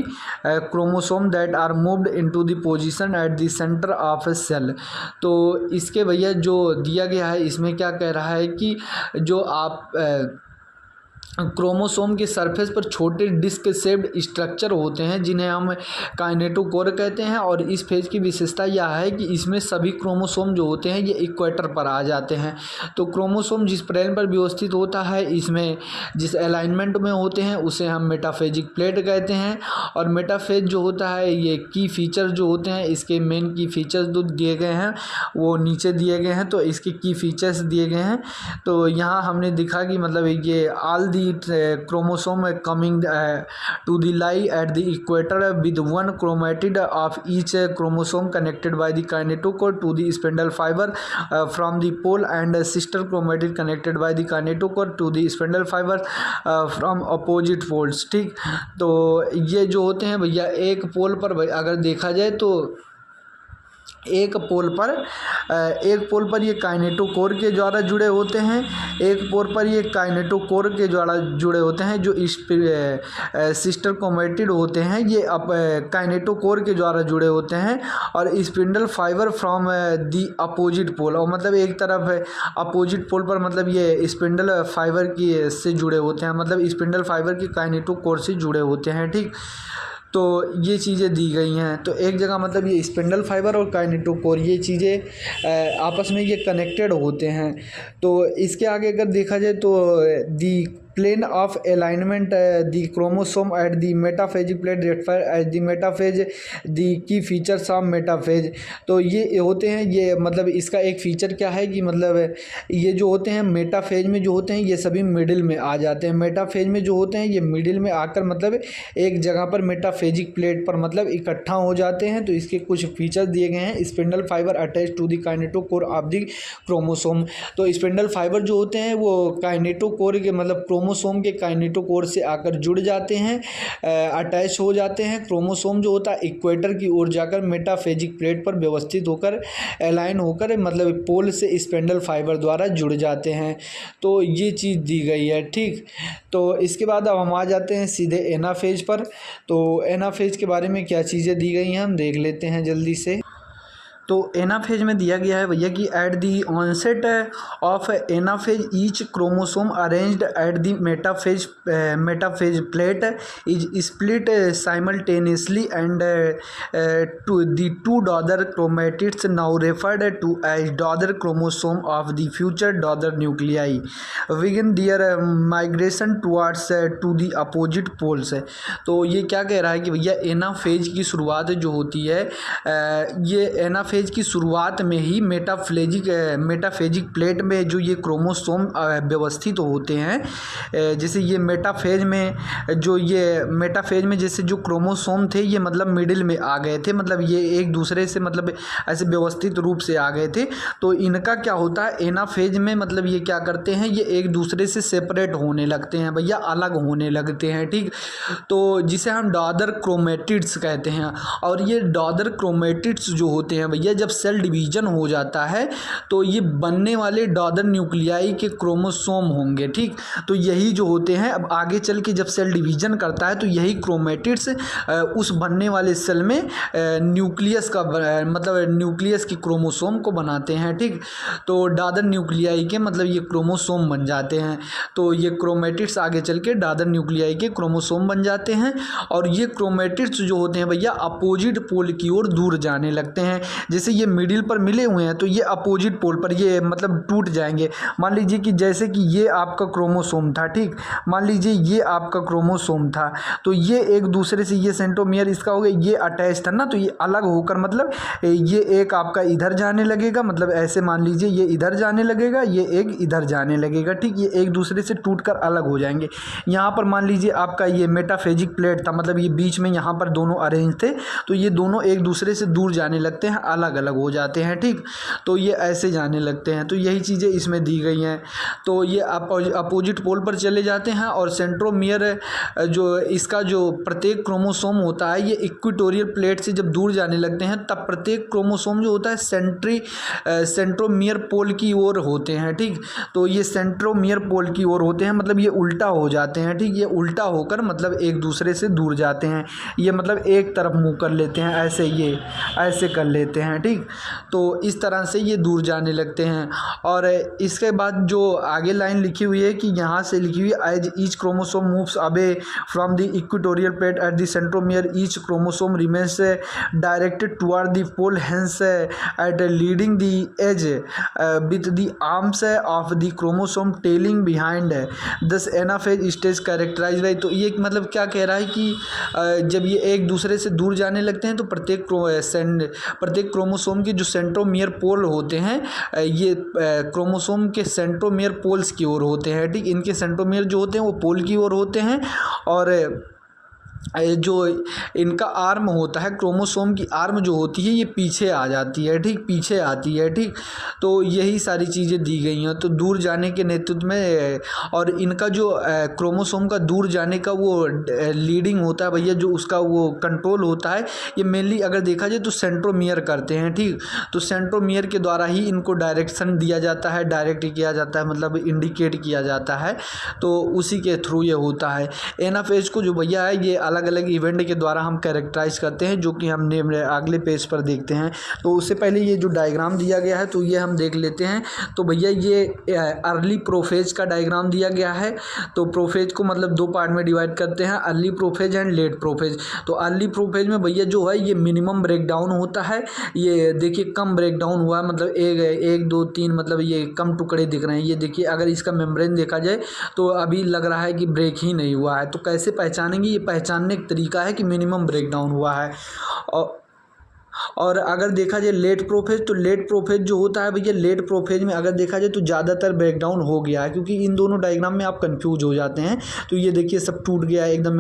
chromosome that are moved into the position at the center of a cell। तो इसके भैया जो दिया गया है इसमें क्या कह रहा है कि जो आप क्रोमोसोम के सरफेस पर छोटे डिस्क शेप्ड स्ट्रक्चर होते हैं जिन्हें हम काइनेटोकोर कहते हैं। और इस फेज की विशेषता यह है कि इसमें सभी क्रोमोसोम जो होते हैं ये इक्वेटर पर आ जाते हैं। तो क्रोमोसोम जिस प्लेन पर व्यवस्थित होता है इसमें जिस अलाइनमेंट में होते हैं उसे हम मेटाफेजिक प्लेट कहते हैं। और मेटाफेज जो होता है ये की फीचर जो होते हैं, इसके मेन की फीचर्स जो दिए गए हैं वो नीचे दिए गए हैं। तो इसके की फीचर्स दिए गए हैं। तो यहाँ हमने दिखा कि मतलब ये all the chromosome coming to the lie at the equator with one chromatid of each chromosome connected by the kinetochore to the spindle fiber from the pole and sister chromatid connected by the kinetochore to the spindle fiber from opposite poles। ठीक, तो ये जो होते हैं भैया एक पोल पर अगर देखा जाए तो एक पोल पर ये काइनेटोकोर के द्वारा जुड़े होते हैं, एक पोल पर ये काइनेटोकोर के द्वारा जुड़े होते हैं। जो सिस्टर क्रोमैटिड होते हैं ये अब काइनेटोकोर के द्वारा जुड़े होते हैं। और spindle fibre from the opposite pole, और मतलब एक तरफ अपोजिट पोल पर मतलब ये स्पिंडल फाइबर की से जुड़े होते हैं, मतलब स्पिंडल फाइबर की काइनेटोकोर से जुड़े होते हैं। ठीक, तो ये चीज़ें दी गई हैं। तो एक जगह मतलब ये स्पिंडल फाइबर और काइनेटोकोर ये चीज़ें आपस में ये कनेक्टेड होते हैं। तो इसके आगे अगर देखा जाए तो the plane of alignment the chromosome at the metaphasic plate refer as the metaphase the key features of metaphase. तो ये होते हैं, ये मतलब इसका एक फ़ीचर क्या है कि मतलब ये जो होते हैं मेटाफेज में जो होते हैं ये सभी मिडिल में आ जाते हैं। मेटाफेज में जो होते हैं ये मिडिल में आकर मतलब एक जगह पर मेटाफेजिक प्लेट पर मतलब इकट्ठा हो जाते हैं। तो इसके कुछ फीचर्स दिए गए हैं। Spindle fibre attach to the kinetochore of the chromosome. तो स्पिंडल फाइबर जो होते हैं वो काइनेटोकोर के मतलब क्रोमोसोम के काइनेटोकोर से आकर जुड़ जाते हैं, अटैच हो जाते हैं। क्रोमोसोम जो होता है इक्वेटर की ओर जाकर मेटाफेजिक प्लेट पर व्यवस्थित होकर अलाइन होकर मतलब पोल से स्पिंडल फाइबर द्वारा जुड़ जाते हैं। तो ये चीज़ दी गई है। ठीक, तो इसके बाद अब हम आ जाते हैं सीधे एनाफेज पर। तो एनाफेज के बारे में क्या चीज़ें दी गई हैं हम देख लेते हैं जल्दी से। तो एनाफेज में दिया गया है भैया कि at the onset of anaphase each chromosome arranged at the metaphase plate is split simultaneously and two daughter chromatids now referred to as daughter chromosome of the future daughter nuclei विगिन their migration towards to the opposite poles. तो ये क्या कह रहा है कि भैया एनाफेज की शुरुआत जो होती है ये एनाफेज एनाफेज की शुरुआत में ही मेटाफेजिक प्लेट में जो ये क्रोमोसोम व्यवस्थित होते हैं। जैसे ये मेटाफेज में जैसे जो क्रोमोसोम थे ये मतलब मिडिल में आ गए थे, मतलब ये एक दूसरे से मतलब ऐसे व्यवस्थित रूप से आ गए थे। तो इनका क्या होता है एनाफेज में, मतलब ये क्या करते हैं, ये एक दूसरे से सेपरेट होने लगते हैं भैया, अलग होने लगते हैं। ठीक, तो जिसे हम डॉटर क्रोमेटिड्स कहते हैं। और ये डॉटर क्रोमेटिड्स जो होते हैं भैया, जब सेल डिवीजन हो जाता है तो ये बनने वाले डॉटर न्यूक्लियाई के क्रोमोसोम होंगे। ठीक, तो यही जो होते हैं, अब आगे चल के जब सेल डिवीजन करता है तो यही क्रोमेटिड्स उस बनने वाले सेल में न्यूक्लियस का मतलब न्यूक्लियस की क्रोमोसोम को बनाते हैं। ठीक, तो डॉटर न्यूक्लियाई के मतलब ये क्रोमोसोम बन जाते हैं। तो ये क्रोमेटिड्स आगे चल के डॉटर न्यूक्लियाई के क्रोमोसोम बन जाते हैं। और ये क्रोमेटिड्स जो होते हैं भैया अपोजिट पोल की ओर दूर जाने लगते हैं। जैसे ये मिडिल पर मिले हुए हैं तो ये अपोजिट पोल पर ये मतलब टूट जाएंगे। मान लीजिए कि जैसे कि ये आपका क्रोमोसोम था, ठीक, मान लीजिए ये आपका क्रोमोसोम था, तो ये एक दूसरे से ये सेंट्रोमियर इसका हो गया, ये अटैच था ना, तो ये अलग होकर मतलब ये एक आपका इधर जाने लगेगा, मतलब ऐसे मान लीजिए ये इधर जाने लगेगा, ये एक इधर जाने लगेगा। ठीक, ये एक दूसरे से टूटकर अलग हो जाएंगे। यहाँ पर मान लीजिए आपका ये मेटाफेजिक प्लेट था, मतलब ये बीच में यहाँ पर दोनों अरेंज थे, तो ये दोनों एक दूसरे से दूर जाने लगते हैं, अलग अलग हो जाते हैं। ठीक, तो ये ऐसे जाने लगते हैं। तो यही चीज़ें इसमें दी गई हैं। तो ये अपोजिट पोल पर चले जाते हैं। और सेंट्रोमियर जो इसका जो प्रत्येक क्रोमोसोम होता है, ये इक्वेटोरियल प्लेट से जब दूर जाने लगते हैं तब प्रत्येक क्रोमोसोम जो होता है सेंट्रोमियर पोल की ओर होते हैं। ठीक, तो ये सेंट्रोमियर पोल की ओर होते हैं, मतलब ये उल्टा हो जाते हैं। ठीक, ये उल्टा होकर मतलब एक दूसरे से दूर जाते हैं, ये मतलब एक तरफ मुँह कर लेते हैं, ऐसे ये ऐसे कर लेते हैं। ठीक, तो इस तरह से ये दूर जाने लगते हैं। और इसके बाद जो आगे लाइन लिखी हुई है कि यहाँ से लिखी हुई है as each chromosome moves away from the equatorial plate at the centromere each chromosome remains directed toward the pole hence at leading the edge with the arms of the chromosome trailing behind thus anaphase stage characterise by. तो ये मतलब क्या कह रहा है कि जब ये एक दूसरे से दूर जाने लगते हैं तो प्रत्येक क्रोमोसोम के जो सेंट्रोमियर पोल होते हैं ये क्रोमोसोम के सेंट्रोमियर पोल्स की ओर होते हैं। ठीक, इनके सेंट्रोमियर जो होते हैं वो पोल की ओर होते हैं। और जो इनका आर्म होता है, क्रोमोसोम की आर्म जो होती है ये पीछे आ जाती है। ठीक, पीछे आती है। ठीक, तो यही सारी चीज़ें दी गई हैं। तो दूर जाने के नेतृत्व में और इनका जो क्रोमोसोम का दूर जाने का वो लीडिंग होता है भैया, जो उसका वो कंट्रोल होता है, ये मेनली अगर देखा जाए तो सेंट्रोमियर करते हैं। ठीक, तो सेंट्रोमियर के द्वारा ही इनको डायरेक्शन दिया जाता है, डायरेक्ट किया जाता है, मतलब इंडिकेट किया जाता है। तो उसी के थ्रू ये होता है। एनाफेज को जो भैया है ये अलग अलग इवेंट के द्वारा हम कैरेक्टराइज करते हैं, जो कि हमने अगले पेज पर देखते हैं। तो उससे पहले ये जो डायग्राम दिया गया है तो ये हम देख लेते हैं। तो भैया ये अर्ली प्रोफेज का डायग्राम दिया गया है। तो प्रोफेज को मतलब दो पार्ट में डिवाइड करते हैं, early prophase and let prophase. तो अर्ली प्रोफेज में भैया जो है ये मिनिमम ब्रेकडाउन होता है। ये देखिए कम ब्रेकडाउन हुआ है, मतलब एक दो तीन मतलब ये कम टुकड़े दिख रहे हैं। ये देखिए अगर इसका मेम्ब्रेन देखा जाए तो अभी लग रहा है कि ब्रेक ही नहीं हुआ है। तो कैसे पहचानेंगे? ये पहचानने का तरीका है कि मिनिमम ब्रेकडाउन हुआ है। और अगर देखा जाए लेट प्रोफेज, तो लेट प्रोफेज जो होता है भैया, लेट प्रोफेज में अगर देखा जाए तो ज़्यादातर ब्रेकडाउन हो गया है, क्योंकि इन दोनों डायग्राम में आप कंफ्यूज हो जाते हैं। तो ये देखिए सब टूट गया है, एकदम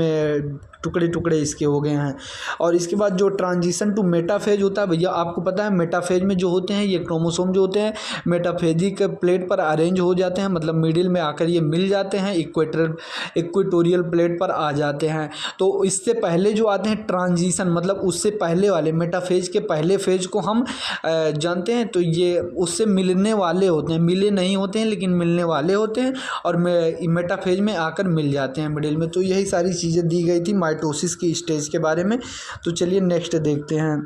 टुकड़े टुकड़े इसके हो गए हैं। और इसके बाद जो ट्रांजिशन टू मेटाफेज होता है भैया, आपको पता है मेटाफेज में जो होते हैं ये क्रोमोसोम जो होते हैं मेटाफेजिक प्लेट पर अरेंज हो जाते हैं, मतलब मिडिल में आकर ये मिल जाते हैं, इक्वेटोरियल प्लेट पर आ जाते हैं। तो इससे पहले जो आते हैं ट्रांजिशन, मतलब उससे पहले वाले मेटाफेज के पहले फेज को हम जानते हैं। तो ये उससे मिलने वाले होते हैं, मिले नहीं होते हैं लेकिन मिलने वाले होते हैं, और मेटाफेज में आकर मिल जाते हैं मिडिल में। तो यही सारी चीज़ें दी गई थी माइटोसिस की स्टेज के बारे में। तो चलिए नेक्स्ट देखते हैं।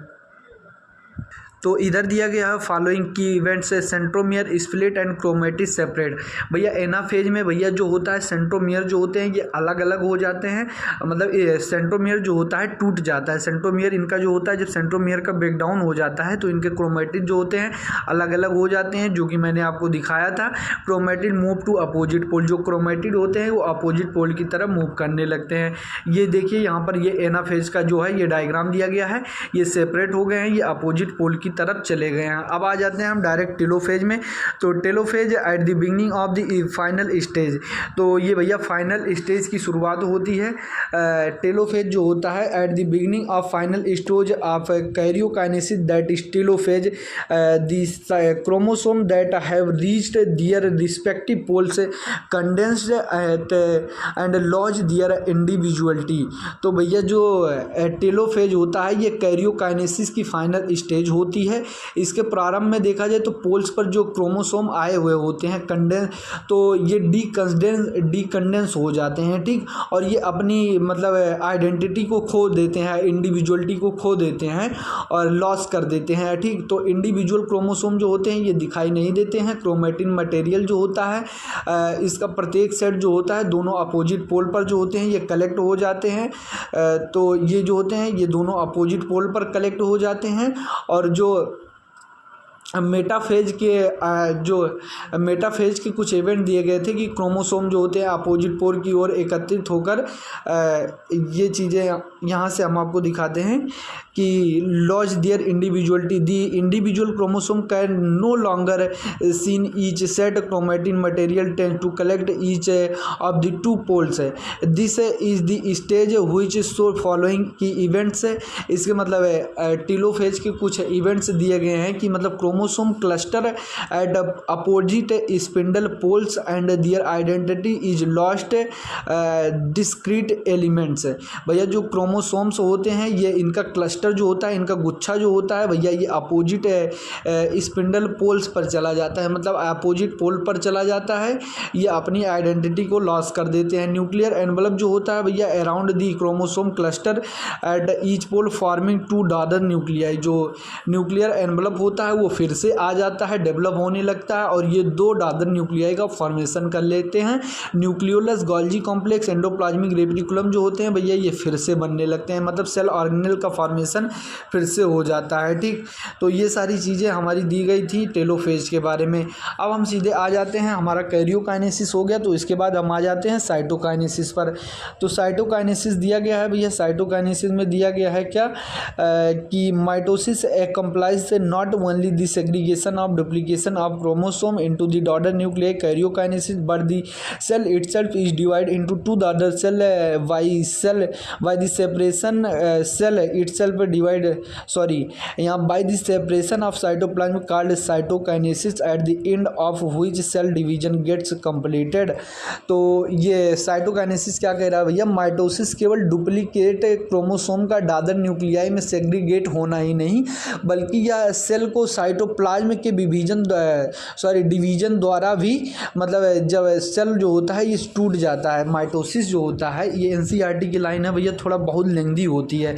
तो इधर दिया गया है फॉलोइंग की इवेंट्स है सेंट्रोमियर स्प्लिट एंड क्रोमेटिस सेपरेट। भैया एनाफेज में भैया जो होता है सेंट्रोमियर जो होते हैं ये अलग अलग हो जाते हैं, मतलब सेंट्रोमियर जो होता है टूट जाता है। सेंट्रोमियर इनका जो होता है जब सेंट्रोमियर का ब्रेकडाउन हो जाता है तो इनके क्रोमेटिड जो होते हैं अलग अलग हो जाते हैं, जो कि मैंने आपको दिखाया था। Chromatid move to opposite pole, जो क्रोमेटिड होते हैं वो अपोजिट पोल की तरफ मूव करने लगते हैं। ये देखिए यहाँ पर ये एनाफेज का जो है ये डायग्राम दिया गया है, ये सेपरेट हो गए हैं, ये अपोजिट पोल की तरफ चले गए हैं। अब आ जाते हैं हम डायरेक्ट टेलोफेज में। तो telophase eight the beginning of the final stage, तो ये भैया फाइनल स्टेज की शुरुआत होती है। टेलोफेज जो होता है at the beginning of final stage of karyokinesis that is telophase the chromosome that have reached their respective poles condensed and lose their individuality. तो भैया जो टेलोफेज होता है ये कैरियोकाइनेसिस की फाइनल स्टेज होती है। इसके प्रारंभ में देखा जाए तो पोल्स पर जो क्रोमोसोम आए हुए होते हैं कंडेंस, तो ये डीकंडेंस हो जाते हैं, ठीक, और ये अपनी मतलब आइडेंटिटी को खो देते हैं, इंडिविजुअलिटी को खो देते हैं और लॉस कर देते हैं, ठीक। तो इंडिविजुअल क्रोमोसोम जो होते हैं ये दिखाई नहीं देते हैं। क्रोमेटिन मटेरियल जो होता है इसका प्रत्येक सेट जो होता है दोनों अपोजिट पोल पर जो होते हैं ये कलेक्ट हो जाते हैं। तो ये जो होते हैं ये दोनों अपोजिट पोल पर कलेक्ट हो जाते हैं। और जो मेटाफेज के कुछ इवेंट दिए गए थे कि क्रोमोसोम जो होते हैं अपोजिट पोल की ओर एकत्रित होकर ये चीज़ें यहाँ से हम आपको दिखाते हैं कि lose their individuality, the individual chromosome can no longer seen each set chromatin material tend to collect each of the two poles. This is the stage which show following key events. इसके मतलब है टेलोफेज के कुछ इवेंट्स दिए गए हैं कि मतलब chromosome cluster at opposite spindle poles and their identity is lost discrete elements. भैया जो क्रोमोसोम्स होते हैं ये इनका क्लस्टर जो होता है, इनका गुच्छा जो होता है भैया ये अपोजिट स्पिंडल पोल्स पर चला जाता है, मतलब अपोजिट पोल पर चला जाता है, ये अपनी आइडेंटिटी को लॉस कर देते हैं। न्यूक्लियर एनवलप जो होता है भैया around the chromosome cluster at each pole forming two daughter nuclei. जो न्यूक्लियर एनवलप होता है वो फिर से आ जाता है, डेवलप होने लगता है और ये दो डॉटर न्यूक्लियाई का फॉर्मेशन कर लेते हैं। Nucleolus, Golgi complex, endoplasmic reticulum जो होते हैं भैया ये फिर से बनने लगते हैं, मतलब सेल ऑर्गेनेल का फॉर्मेशन फिर से हो जाता है, ठीक। तो ये सारी चीज़ें हमारी दी गई थी टेलोफेज के बारे में। अब हम सीधे आ जाते हैं, हमारा कैरियोकाइनेसिस हो गया, तो इसके बाद हम आ जाते हैं साइटोकाइनेसिस पर। तो साइटोकाइनेसिस दिया गया है भैया, साइटोकाइनेसिस में दिया गया है क्या कि mitosis comprises not only the segregation of duplication of chromosome into the daughter nuclei karyokinesis but the cell itself is divide into two daughter cell by the separation cell itself divide यहाँ by the separation of cytoplasm called cytokinesis at the end of which cell division gets completed. तो ये साइटोकाइनेसिस क्या कह रहा है भैया, माइटोसिस केवल डुप्लीकेट क्रोमोसोम का डॉटर न्यूक्लियाई में सेग्रीगेट होना ही नहीं बल्कि यह सेल को साइटोप्लाज्म के डिवीजन द्वारा भी, मतलब जब सेल जो होता है ये टूट जाता है। माइटोसिस जो होता है ये एनसीईआरटी की लाइन है भैया, थोड़ा बहुत लेंदी होती है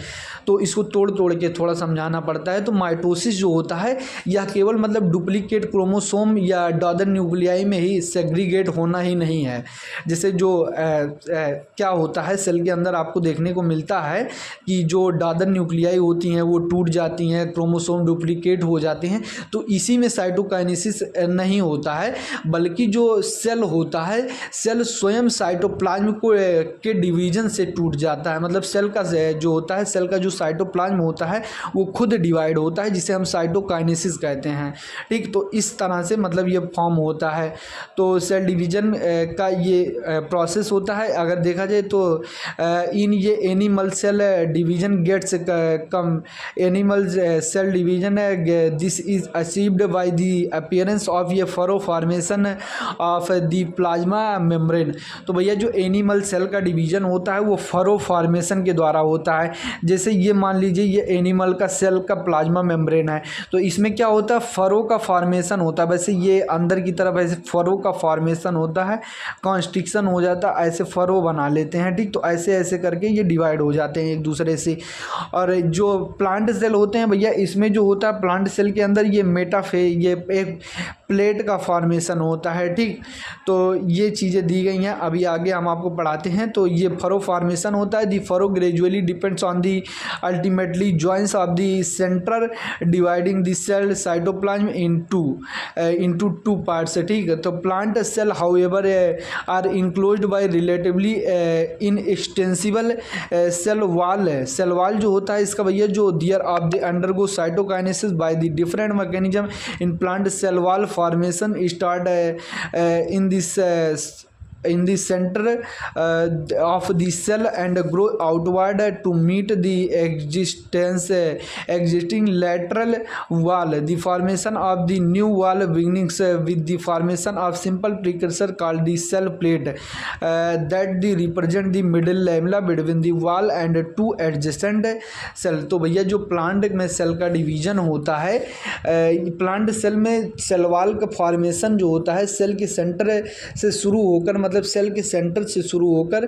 तो इसको तोड़ के थोड़ा समझाना पड़ता है। तो माइटोसिस जो होता है यह केवल मतलब डुप्लीकेट क्रोमोसोम या डॉटर न्यूक्लियाई में ही सेग्रीगेट होना ही नहीं है। जैसे जो क्या होता है सेल के अंदर आपको देखने को मिलता है कि जो डॉटर न्यूक्लियाई होती हैं वो टूट जाती हैं, क्रोमोसोम डुप्लीकेट हो जाते हैं, तो इसी में साइटोकाइनेसिस नहीं होता है बल्कि जो सेल होता है सेल स्वयं साइटोप्लाज्म के डिवीजन से टूट जाता है। मतलब सेल का जो होता है, सेल का जो साइटोप्लाज्म होता है वो खुद डिवाइड होता है जिसे हम साइटोकाइनेसिस कहते हैं, ठीक। तो इस तरह से मतलब ये फॉर्म होता है। तो सेल डिवीजन का ये प्रोसेस होता है। अगर देखा जाए तो इन ये animal cell division gets come animal cell division this is achieved by the appearance of ये furrow formation of the plasma membrane. तो भैया जो एनिमल सेल का डिवीजन होता है वो फरो फॉर्मेशन के द्वारा होता है। जैसे ये मान लीजिए ये एनिमल का सेल का प्लाज्मा मेम्ब्रेन है तो इसमें क्या होता है, फरो का फॉर्मेशन होता है। वैसे ये अंदर की तरफ ऐसे फरो का फॉर्मेशन होता है, कॉन्स्ट्रिक्शन हो जाता है, ऐसे फरो बना लेते हैं, ठीक। तो ऐसे ऐसे करके ये डिवाइड हो जाते हैं एक दूसरे से। और जो प्लांट सेल होते हैं भैया इसमें जो होता है प्लांट सेल के अंदर ये मेटाफेज, ये एक प्लेट का फॉर्मेशन होता है। ठीक, तो ये चीज़ें दी गई हैं। अभी आगे हम आपको पढ़ाते हैं। तो ये फरो फॉर्मेशन होता है। The furrow gradually depends on the ultimately joints of the centre dividing the cell cytoplasm into two parts. ठीक है, तो plant cell however are enclosed by relatively inextensible cell wall जो होता है इसका भैया जो there of the undergo cytokinesis by the different mechanism in plant cell wall formation start in the center of the cell and grow outward to meet the existing lateral wall. The formation of the new wall begins with the formation of simple precursor called the cell plate that the represent the middle lamella between the wall and two adjacent cell. तो भैया जो प्लांट में सेल का डिवीजन होता है, प्लांट सेल में सेल वॉल का फॉर्मेशन जो होता है सेल के सेंटर से शुरू होकर मतलब सेल के सेंटर से शुरू होकर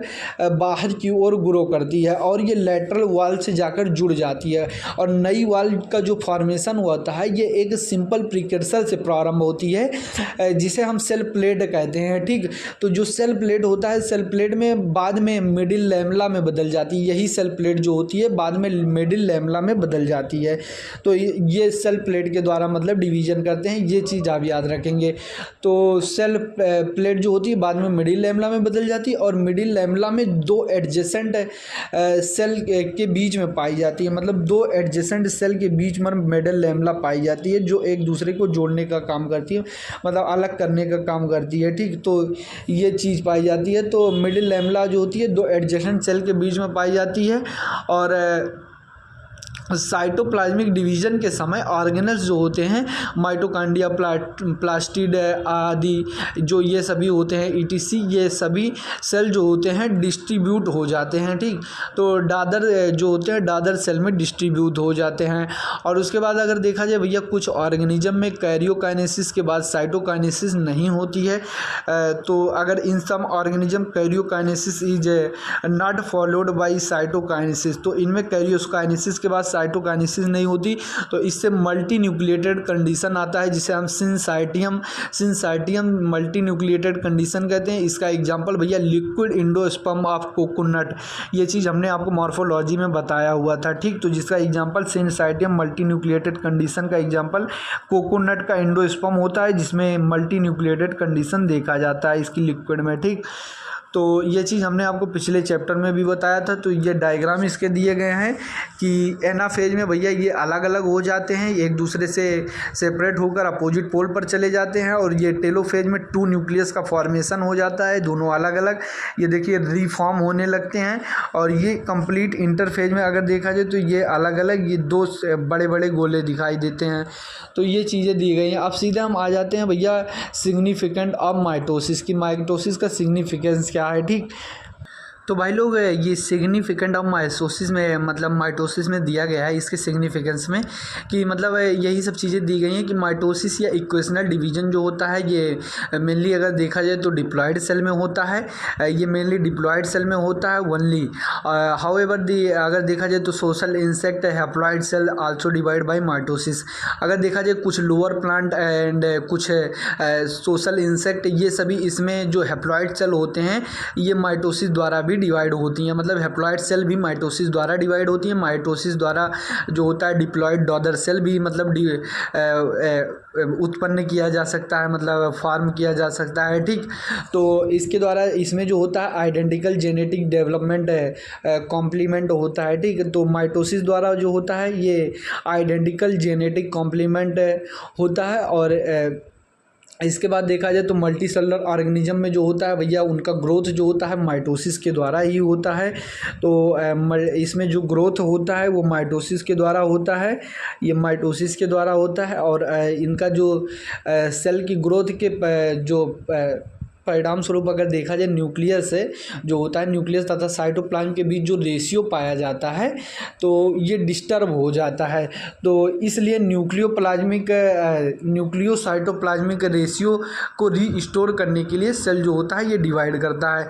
बाहर की ओर ग्रो करती है और ये लेटरल वॉल से जाकर जुड़ जाती है। और नई वॉल का जो फॉर्मेशन होता है ये एक सिंपल प्रीकर्सर से प्रारंभ होती है जिसे हम सेल प्लेट कहते हैं। ठीक, तो जो सेल प्लेट होता है सेल प्लेट में बाद में मिडिल लैमेला में बदल जाती है। यही सेल प्लेट जो होती है बाद में मिडिल लैमेला में बदल जाती है। तो ये सेल प्लेट के द्वारा मतलब डिवीजन करते हैं, ये चीज़ आप याद रखेंगे। तो सेल प्लेट जो होती है बाद में मिडिल लैमेला में बदल जाती है और मिडिल लैमेला में दो एडजेसेंट सेल के बीच में पाई जाती है। मतलब दो एडजेसेंट सेल के बीच में मिडिल लैमेला पाई जाती है जो एक दूसरे को जोड़ने का काम करती है, मतलब अलग करने का काम करती है। ठीक, तो ये चीज़ पाई जाती है। तो मिडिल लैमेला जो होती है दो एडजेसेंट सेल के बीच में पाई जाती है। और साइटोप्लाज्मिक डिवीजन के समय ऑर्गेनल्स जो होते हैं माइटोकॉन्ड्रिया प्लास्टिड आदि जो ये सभी होते हैं ईटीसी ये सभी सेल जो होते हैं डिस्ट्रीब्यूट हो जाते हैं। ठीक, तो दादर जो होते हैं दादर सेल में डिस्ट्रीब्यूट हो जाते हैं। और उसके बाद अगर देखा जाए भैया कुछ ऑर्गेनिज्म में कैरियोकाइनेसिस के बाद साइटोकाइनेसिस नहीं होती है। तो अगर in some organism karyokinesis is not followed by cytokinesis, तो इनमें कैरियोकाइनेसिस के बाद साइटोकाइनेसिस नहीं होती तो इससे मल्टी न्यूक्लिएटेड कंडीशन आता है जिसे हम सिंसाइटियम मल्टी न्यूक्लिएटेड कंडीशन कहते हैं। इसका एग्जांपल भैया लिक्विड इंडोस्पर्म ऑफ कोकोनट, ये चीज़ हमने आपको मॉर्फोलॉजी में बताया हुआ था। ठीक, तो जिसका एग्जांपल सिंसाइटियम मल्टी न्यूक्लिएटेड कंडीशन का एग्जांपल कोकोनट का इंडोस्पर्म होता है जिसमें मल्टी न्यूक्लिएटेड कंडीशन देखा जाता है इसकी लिक्विड में। ठीक, तो ये चीज़ हमने आपको पिछले चैप्टर में भी बताया था। तो ये डायग्राम इसके दिए गए हैं कि एनाफेज में भैया ये अलग अलग हो जाते हैं, एक दूसरे से सेपरेट होकर अपोजिट पोल पर चले जाते हैं। और ये टेलोफेज में टू न्यूक्लियस का फॉर्मेशन हो जाता है, दोनों अलग अलग ये देखिए रीफॉर्म होने लगते हैं। और ये कंप्लीट इंटरफेज में अगर देखा जाए तो ये अलग अलग ये दो बड़े बड़े गोले दिखाई देते हैं। तो ये चीज़ें दी गई हैं। अब सीधे हम आ जाते हैं भैया सिग्निफिकेंट ऑफ माइटोसिस की, माइटोसिस का सिग्निफिकेंस क्या है। ठीक, तो भाई लोग ये सिग्निफिकेंट ऑफ माइटोसिस में मतलब माइटोसिस में दिया गया है इसके सिग्निफिकेंस में कि मतलब यही सब चीज़ें दी गई हैं कि माइटोसिस या इक्वेशनल डिवीजन जो होता है ये मेनली अगर देखा जाए तो डिप्लॉयड सेल में होता है। ये मेनली डिप्लॉयड सेल में होता है ओनली। हाउएवर अगर देखा जाए तो social insect haploid cell also divide by mitosis. अगर देखा जाए कुछ लोअर प्लांट एंड कुछ सोशल इंसेक्ट ये सभी इसमें जो हैप्लॉयड सेल होते हैं ये माइटोसिस द्वारा भी डिवाइड होती हैं। मतलब हैप्लॉयड सेल भी माइटोसिस द्वारा डिवाइड होती हैं। माइटोसिस द्वारा जो होता है डिप्लॉयड डॉटर सेल भी मतलब उत्पन्न किया जा सकता है, मतलब फार्म किया जा सकता है। ठीक, तो इसके द्वारा इसमें जो होता है आइडेंटिकल जेनेटिक डेवलपमेंट कॉम्प्लीमेंट होता है। ठीक, तो माइटोसिस द्वारा जो होता है ये आइडेंटिकल जेनेटिक कॉम्प्लीमेंट होता है। और इसके बाद देखा जाए तो मल्टी सेलुलर ऑर्गेनिज्म में जो होता है भैया उनका ग्रोथ जो होता है माइटोसिस के द्वारा ही होता है। तो इसमें जो ग्रोथ होता है वो माइटोसिस के द्वारा होता है, ये माइटोसिस के द्वारा होता है। और इनका जो सेल की ग्रोथ के जो परिणाम स्वरूप अगर देखा जाए न्यूक्लियस है जो होता है न्यूक्लियस तथा साइटोप्लाज्म के बीच जो रेशियो पाया जाता है तो ये डिस्टर्ब हो जाता है। तो इसलिए न्यूक्लियोसाइटोप्लाज्मिक रेशियो को रीस्टोर करने के लिए सेल जो होता है ये डिवाइड करता है।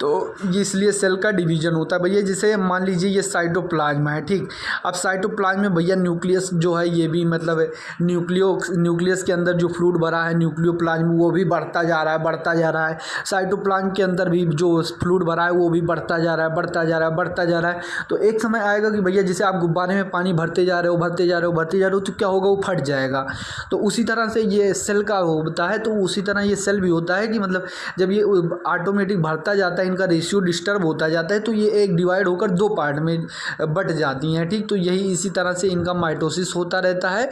तो ये इसलिए सेल का डिवीजन होता है भैया। जैसे मान लीजिए ये साइटोप्लाज्म है, ठीक। अब साइटोप्लाज्म में भैया न्यूक्लियस जो है ये भी मतलब न्यूक्लियस के अंदर जो फ्लूइड भरा है न्यूक्लियोप्लाज्म वो भी बढ़ता जा रहा है, बढ़ता जा रहा है। साइटोप्लाज्म के अंदर भी जो फ्लूइड भरा है वो भी बढ़ता जा रहा है, बढ़ता जा रहा है, बढ़ता जा रहा है। तो एक समय आएगा कि भैया जैसे आप गुब्बारे में पानी भरते जा रहे हो, भरते जा रहे हो, भरते जा रहे हो, तो क्या होगा, वो फट जाएगा। तो उसी तरह से ये सेल का होता है। तो उसी तरह ये सेल भी होता है कि मतलब जब ये ऑटोमेटिक भरता जाता है, इनका रेशियो डिस्टर्ब होता जाता है, तो ये एक डिवाइड होकर दो पार्ट में बट जाती हैं, ठीक। तो यही इसी तरह से इनका माइटोसिस होता रहता है।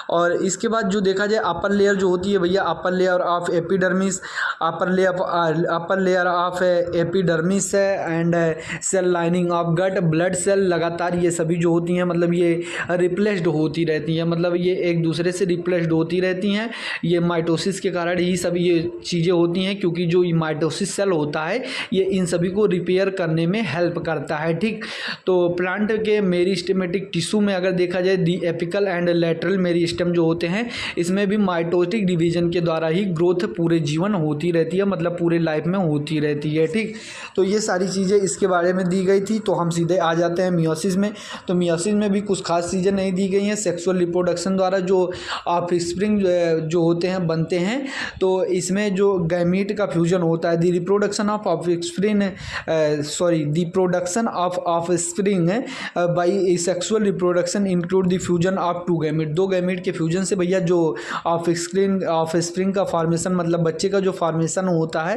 और इसके बाद जो देखा जाए अपर लेयर जो होती है भैया, upper layer of epidermis, upper layer of epidermis and cell lining of gut, blood cell, लगातार ये सभी जो होती हैं मतलब ये रिप्लेस्ड होती रहती हैं, मतलब ये एक दूसरे से रिप्लेस्ड होती रहती हैं। ये माइटोसिस के कारण ही सभी ये चीज़ें होती हैं, क्योंकि जो माइटोसिस सेल होता है ये इन सभी को रिपेयर करने में हेल्प करता है, ठीक। तो प्लांट के मेरिस्टेमेटिक टिश्यू में अगर देखा जाए दी एपिकल एंड लेटरल मेरिस्टेम जो होते हैं, इसमें भी माइटोटिक डिवीजन के द्वारा ही ग्रोथ पूरे जीवन होती रहती है, मतलब पूरे लाइफ में होती रहती है, ठीक। तो ये सारी चीज़ें इसके बारे में दी गई थी। तो हम सीधे आ जाते हैं मियोसिस में। तो मियोसिस में भी कुछ खास चीज़ें नहीं दी गई हैं। सेक्सुअल रिप्रोडक्शन द्वारा जो ऑफस्प्रिंग जो होते हैं बनते हैं, तो इसमें जो गैमीट का फ्यूजन होता है, the reproduction of offspring the production of offspring by sexual reproduction include the fusion of two gamete. दो गैमीट के फ्यूजन से भैया जो ऑफस्प्रिंग का फॉर्मेशन मतलब बच्चे का जो फॉर्मेशन होता है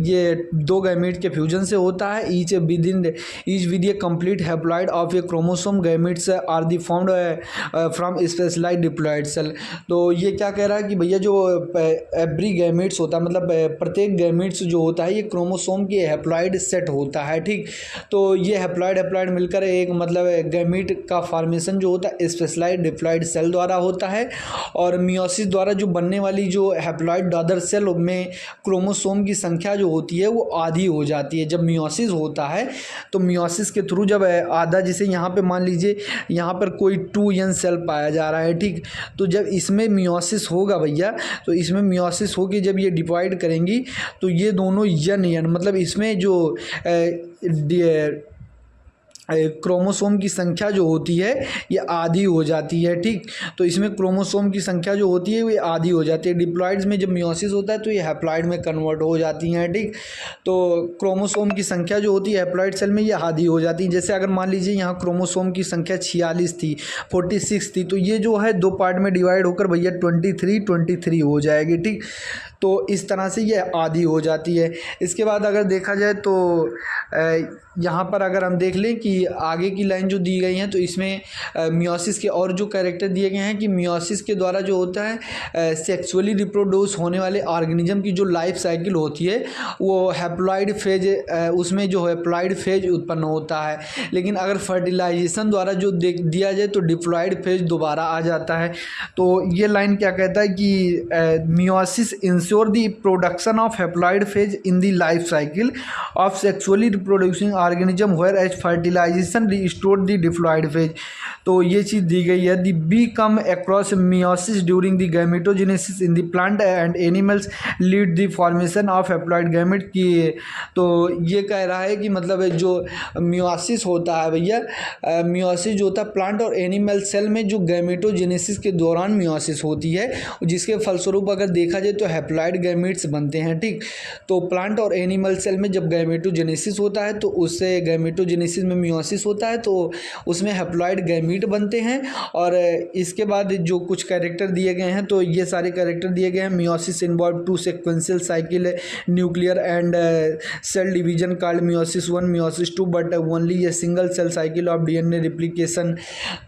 ये दो गैमीट के फ्यूजन से होता है। Each with a complete haploid of a chromosome gametes are the found from specialised diploid cell. तो ये क्या कह रहा है कि भैया जो एवरी गैमीट्स होता है मतलब प्रत्येक गैमीट्स जो होता है ये क्रोमोसोम की हैप्लॉइड सेट होता है, ठीक। तो ये हैप्लॉइड मिलकर एक मतलब गैमीट का फॉर्मेशन जो होता है स्पेशलाइज्ड डिप्लॉइड सेल द्वारा होता है। और मियोसिस द्वारा जो बनने वाली जो हैप्लॉइड डॉटर सेल में क्रोमोसोम की संख्या जो होती है वो आधी हो जाती है। जब मियोसिस होता है तो मियोसिस के थ्रू जब आधा, जैसे यहाँ पे मान लीजिए यहाँ पर कोई 2n सेल पाया जा रहा है, ठीक। तो जब इसमें मियोसिस होगा भैया, तो इसमें मियोसिस होकर जब ये डिवाइड करेंगी तो ये दोनों n मतलब इसमें जो क्रोमोसोम की संख्या जो होती है ये आधी हो जाती है, ठीक। तो इसमें क्रोमोसोम की संख्या जो होती है वो आधी हो जाती है। डिप्लॉइड्स में जब मियोसिस होता है तो ये हैप्लॉइड में कन्वर्ट हो जाती हैं, ठीक। तो क्रोमोसोम की संख्या जो होती है हैप्लॉइड सेल में ये आधी हो जाती है। जैसे अगर मान लीजिए यहाँ क्रोमोसोम की संख्या 46 थी, 46 थी, तो ये जो है दो पार्ट में डिवाइड होकर भैया 23 हो जाएगी, ठीक। तो इस तरह से ये आधी हो जाती है। इसके बाद अगर देखा जाए तो यहाँ पर अगर हम देख लें कि आगे की लाइन जो दी गई हैं तो इसमें मियोसिस के और जो कैरेक्टर दिए गए हैं कि मियोसिस के द्वारा जो होता है सेक्सुअली रिप्रोड्यूस होने वाले ऑर्गेनिज्म की जो लाइफ साइकिल होती है वो हैप्लॉइड फेज उसमें जो हैप्लॉइड फेज उत्पन्न होता है। लेकिन अगर फर्टिलाइजेशन द्वारा जो दिया जाए तो डिप्लॉइड फेज दोबारा आ जाता है। तो ये लाइन क्या कहता है कि meiosis ensure the production of haploid phase in the life cycle of sexually reproducing organism where as fertilisation restore the diploid phase. तो ये चीज़ दी गई है। The become across meiosis during the gametogenesis in the plant and animals lead the formation of haploid gamete की। तो ये कह रहा है कि मतलब जो मियोसिस होता है भैया, मियोसिस जो होता है प्लांट और एनिमल सेल में जो गैमेटोजेनेसिस के दौरान मियोसिस होती है, जिसके फलस्वरूप अगर देखा जाए तो हैप्लॉइड गैमेट्स बनते हैं, ठीक। तो प्लांट और एनिमल सेल में जब गैमेटोजेनेसिस होता है तो उससे गैमेटोजेनेसिस में मियोसिस होता है तो उसमें हैप्लॉइड गैमीट बनते हैं। और इसके बाद जो कुछ कैरेक्टर दिए गए हैं तो ये सारे कैरेक्टर दिए गए हैं। Meiosis involve two sequential cycle nuclear and cell division called meiosis 1 meiosis 2 but only a single cell cycle of DNA replication.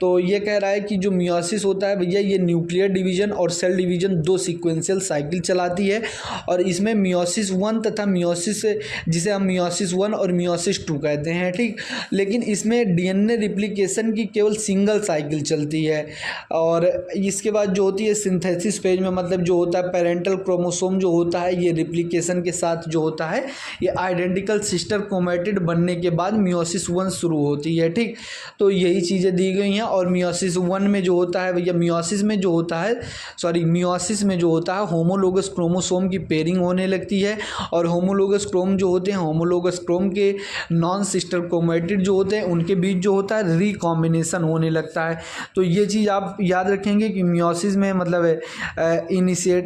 तो ये कह रहा है कि जो मियोसिस होता है भैया ये न्यूक्लियर डिवीजन और सेल डिवीजन दो सीक्वेंशियल साइकिल चलाती है। और इसमें मियोसिस 1 तथा मियोसिस जिसे हम मियोसिस 1 और मियोसिस 2 कहते हैं, ठीक। लेकिन इसमें डीएनए रिप्लिकेशन की केवल सिंगल साइकिल चलती है। और इसके बाद जो होती है सिंथेसिस फेज में मतलब जो होता है पेरेंटल क्रोमोसोम जो होता है ये रिप्लिकेशन के साथ जो होता है ये आइडेंटिकल सिस्टर क्रोमैटिड बनने के बाद मियोसिस 1 शुरू होती है, ठीक। तो यही चीज़ें दी गई हैं। और मियोसिस 1 में जो होता है भैया मियोसिस में जो होता है होमोलोगस क्रोमोसोम की पेयरिंग होने लगती है और होमोलोगस क्रोम जो होते हैं, होमोलोगस क्रोम के नॉन सिस्टर क्रोमेटिड जो होते हैं उनके बीच जो होता है रिकॉम्बिनेशन होने लगता है। तो ये चीज़ आप याद रखेंगे कि मियोसिस में मतलब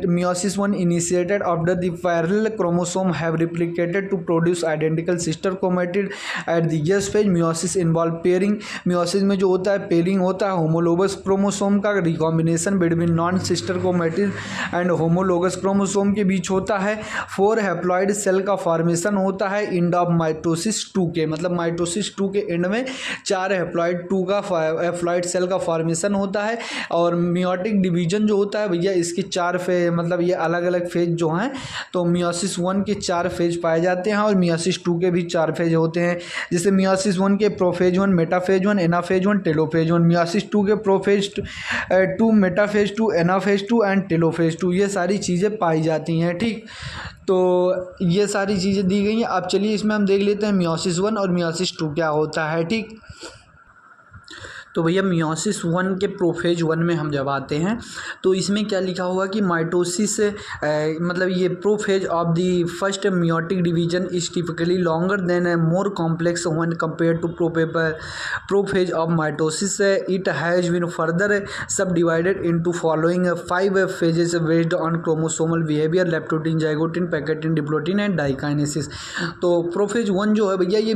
meiosis 1 initiated after the parallel chromosome have replicated to produce identical sister chromatid at the S phase. Meiosis involve pairing, meiosis में जो होता है पेयरिंग होता है होमोलोगस क्रोमोसोम का, recombination between non sister chromatid and homologous chromosome के बीच होता है। 4 हैप्लॉइड सेल का फॉर्मेशन होता है एंड ऑफ माइटोसिस 2 के, मतलब माइटोसिस 2 के एंड में 4 हैप्लॉइड सेल का फॉर्मेशन होता है। और मियोटिक डिवीजन जो होता है भैया इसके 4 फेज, मतलब ये अलग अलग फेज जो हैं, तो मियोसिस 1 के 4 फेज पाए जाते हैं और मियोसिस 2 के भी 4 फेज होते हैं। जैसे मियोसिस 1 के prophase 1, metaphase 1, anaphase 1, telophase 1, meiosis 2 के prophase 2, metaphase 2, anaphase 2 and telophase 2, ये सारी चीज़ें पाई जाती हैं। ठीक, तो ये सारी चीज़ें दी गई हैं। अब चलिए इसमें हम देख लेते हैं मियोसिस 1 और मियोसिस 2 क्या होता है। ठीक, तो भैया मियोसिस 1 के प्रोफेज 1 में हम जब आते हैं तो इसमें क्या लिखा हुआ कि माइटोसिस मतलब ये prophase of the first meiotic division is typically longer than a more complex when compare to prophase of mitosis. It has been further subdivided into following 5 phases based on chromosomal behaviour, leptotene, zygotene, pachytene, diplotene and diakinesis. तो प्रोफेज 1 जो है भैया ये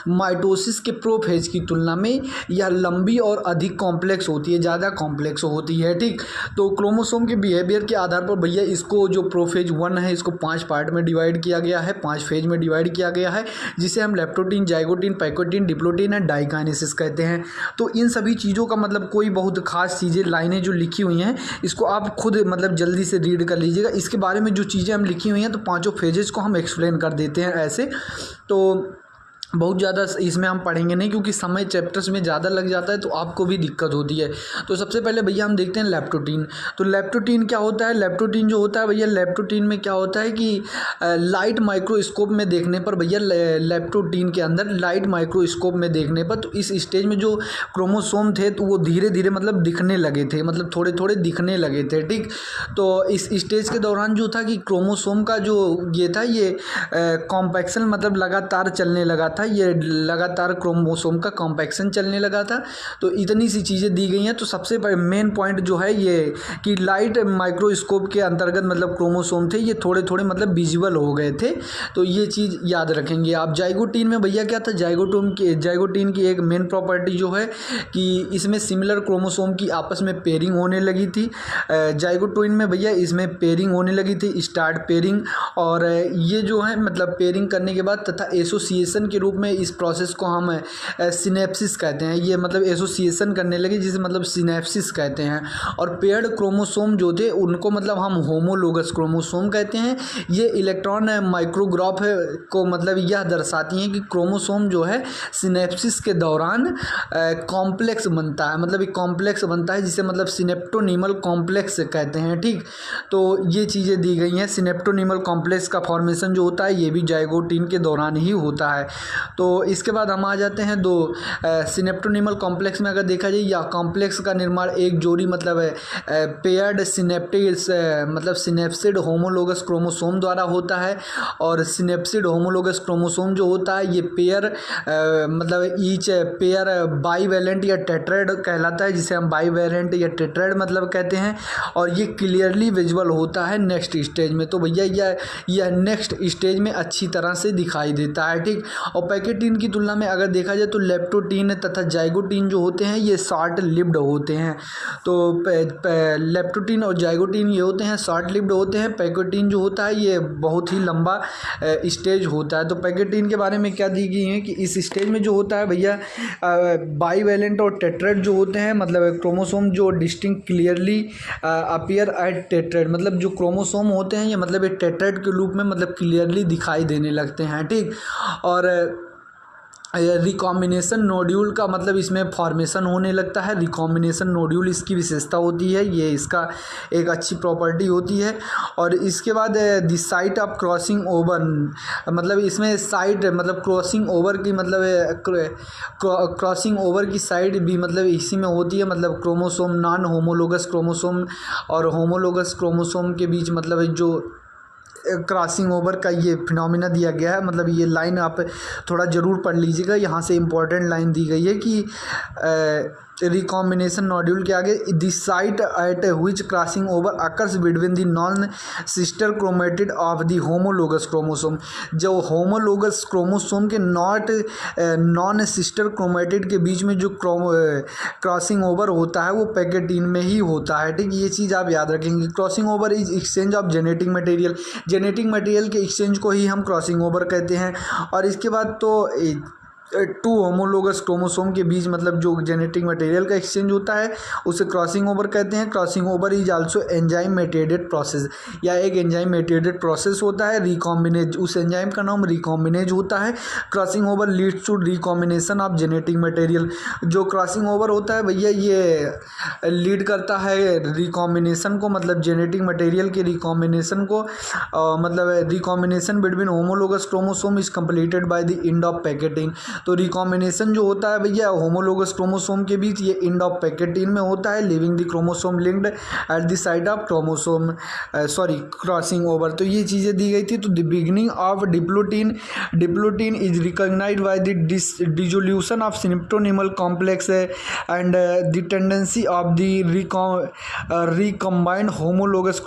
माइटोसिस के प्रोफेज की तुलना में यह लंबी और अधिक कॉम्प्लेक्स होती है, ज़्यादा कॉम्प्लेक्स होती है। ठीक, तो क्रोमोसोम के बिहेवियर के आधार पर भैया इसको जो प्रोफेज 1 है इसको 5 पार्ट में डिवाइड किया गया है, 5 फेज में डिवाइड किया गया है, जिसे हम leptotene, zygotene, pachytene, diplotene and diakinesis कहते हैं। तो इन सभी चीज़ों का मतलब कोई बहुत खास चीज़ें लाइनें जो लिखी हुई हैं इसको आप खुद मतलब जल्दी से रीड कर लीजिएगा। इसके बारे में जो चीज़ें हम लिखी हुई हैं तो पाँचों फेजेस को हम एक्सप्लेन कर देते हैं ऐसे। तो बहुत ज़्यादा इसमें हम पढ़ेंगे नहीं क्योंकि समय चैप्टर्स में ज़्यादा लग जाता है तो आपको भी दिक्कत होती है। तो सबसे पहले भैया हम देखते हैं लेप्टोटीन। तो लेप्टोटीन क्या होता है? लेप्टोटीन जो होता है भैया, लेप्टोटीन में क्या होता है कि लाइट माइक्रोस्कोप में देखने पर भैया लेप्टोटीन के अंदर लाइट माइक्रोस्कोप में देखने पर तो इस स्टेज में जो क्रोमोसोम थे तो वो धीरे धीरे मतलब दिखने लगे थे, मतलब थोड़े थोड़े दिखने लगे थे। ठीक, तो इस स्टेज के दौरान जो था कि क्रोमोसोम का जो ये था ये कॉम्पैक्शन मतलब लगातार चलने लगा था, ये लगातार क्रोमोसोम का कॉम्पैक्शन चलने लगा था। तो इतनी सी चीज़ें दी गई हैं। तो सबसे मेन पॉइंट जो है ये कि लाइट माइक्रोस्कोप के अंतर्गत मतलब क्रोमोसोम थे ये थोड़े थोड़े मतलब विजिबल हो गए थे। तो ये चीज़ याद रखेंगे आप। जाइगोटीन में भैया क्या था? जाइगोटीन की एक मेन प्रॉपर्टी जो है कि इसमें सिमिलर क्रोमोसोम की आपस में पेयरिंग होने लगी थी। जाइगोटीन में भैया इसमें पेयरिंग होने लगी थी, स्टार्ट पेयरिंग। और ये जो है मतलब पेयरिंग करने के बाद तथा एसोसिएशन के रूप में इस प्रोसेस को हम सिनेप्सिस कहते हैं। ये मतलब एसोसिएशन करने लगे जिसे मतलब सिनेप्सिस कहते हैं। और पेयर्ड क्रोमोसोम जो थे उनको मतलब हम होमोलोगस क्रोमोसोम कहते हैं। ये इलेक्ट्रॉन माइक्रोग्राफ को मतलब यह दर्शाती हैं कि क्रोमोसोम जो है सिनेप्सिस के दौरान कॉम्प्लेक्स बनता है, मतलब एक कॉम्प्लेक्स बनता है जिसे मतलब सिनेप्टोनीमल कॉम्प्लेक्स कहते हैं। ठीक, तो ये चीज़ें दी गई हैं। सिनेप्टोनीमल कॉम्प्लेक्स का फॉर्मेशन जो होता है ये भी जाइगोटीन के दौरान ही होता है। तो इसके बाद हम आ जाते हैं दो सिनेप्टोनीमल कॉम्प्लेक्स में। अगर देखा जाए या कॉम्प्लेक्स का निर्माण एक जोड़ी मतलब पेयर्ड सिनेप्टिस मतलब सिनेप्सिड होमोलोगस क्रोमोसोम द्वारा होता है। और सिनेप्सिड होमोलोगस क्रोमोसोम जो होता है ये पेयर मतलब ईच पेयर बाईवैलेंट या टेट्राइड कहलाता है, जिसे हम बाईवैलेंट या टेट्राइड मतलब कहते हैं। और ये क्लियरली विजुअल होता है नेक्स्ट स्टेज में। तो भैया यह नेक्स्ट स्टेज में अच्छी तरह से दिखाई देता है। ठीक, और पैकेटीन की तुलना में अगर देखा जाए तो लेप्टोटीन तथा जाइगोटीन जो होते हैं ये शॉर्ट लिव्ड होते हैं। तो लेप्टोटीन और जाइगोटीन ये होते हैं शॉर्ट लिव्ड होते हैं। पैकेटीन जो होता है ये बहुत ही लंबा स्टेज होता है। तो पैकेटीन के बारे में क्या दी गई है कि इस स्टेज में जो होता है भैया बाईवैलेंट और टेट्राइड जो होते हैं, मतलब क्रोमोसोम जो डिस्टिंक्ट क्लियरली अपीयर एट टेट्राइड, मतलब जो क्रोमोसोम होते हैं ये मतलब एक टेट्राइड के रूप में मतलब क्लियरली दिखाई देने लगते हैं। ठीक, और रिकॉम्बिनेशन नोड्यूल का मतलब इसमें फॉर्मेशन होने लगता है। रिकॉम्बिनेशन नोड्यूल इसकी विशेषता होती है, ये इसका एक अच्छी प्रॉपर्टी होती है। और इसके बाद the site of crossing over, मतलब इसमें साइट मतलब क्रॉसिंग ओवर की मतलब क्रॉसिंग ओवर की साइड भी मतलब इसी में होती है। मतलब क्रोमोसोम, नॉन होमोलोगस क्रोमोसोम और होमोलोगस क्रोमोसोम के बीच मतलब जो क्रॉसिंग ओवर का ये फिनोमिना दिया गया है। मतलब ये लाइन आप थोड़ा ज़रूर पढ़ लीजिएगा, यहाँ से इम्पोर्टेंट लाइन दी गई है कि रिकॉम्बिनेशन नोड्यूल के आगे the site eight which crossing over occurs between the non sister chromatid of the homologous chromosome. जो होमोलोगस क्रोमोसोम के नॉन सिस्टर क्रोमेटिड के बीच में जो क्रॉसिंग ओवर होता है वो पैकेटीन में ही होता है। ठीक, ये चीज़ आप याद रखेंगे। Crossing over is exchange of genetic material, genetic material के एक्सचेंज को ही हम क्रॉसिंग ओवर कहते हैं। और इसके बाद तो टू होमोलोगस क्रोमोसोम के बीच मतलब जो जेनेटिक मटेरियल का एक्सचेंज होता है उसे क्रॉसिंग ओवर कहते हैं। Crossing over is also enzyme mediated process, या एक एंजाइम मेडिएटेड प्रोसेस होता है। रिकॉम्बिनेज, उस एंजाइम का नाम रिकॉम्बिनेज होता है। Crossing over leads to recombination of genetic material. जो क्रॉसिंग ओवर होता है भैया ये लीड करता है रिकॉम्बिनेशन को, मतलब जेनेटिक मटेरियल के रिकॉम्बिनेशन को। मतलब recombination between homologous chromosome is completed by the end of pachytene. तो रिकॉम्बिनेशन जो होता है भैया होमोलोगस क्रोमोसोम के बीच, ये एंड ऑफ पैकेटीन में होता है, leaving the chromosome linked at the site of chromosome crossing over. तो ये चीज़ें दी गई थी। तो the beginning of diplotene is recognised by the dissolution of synaptonemal complex and the tendency of the recombined homologous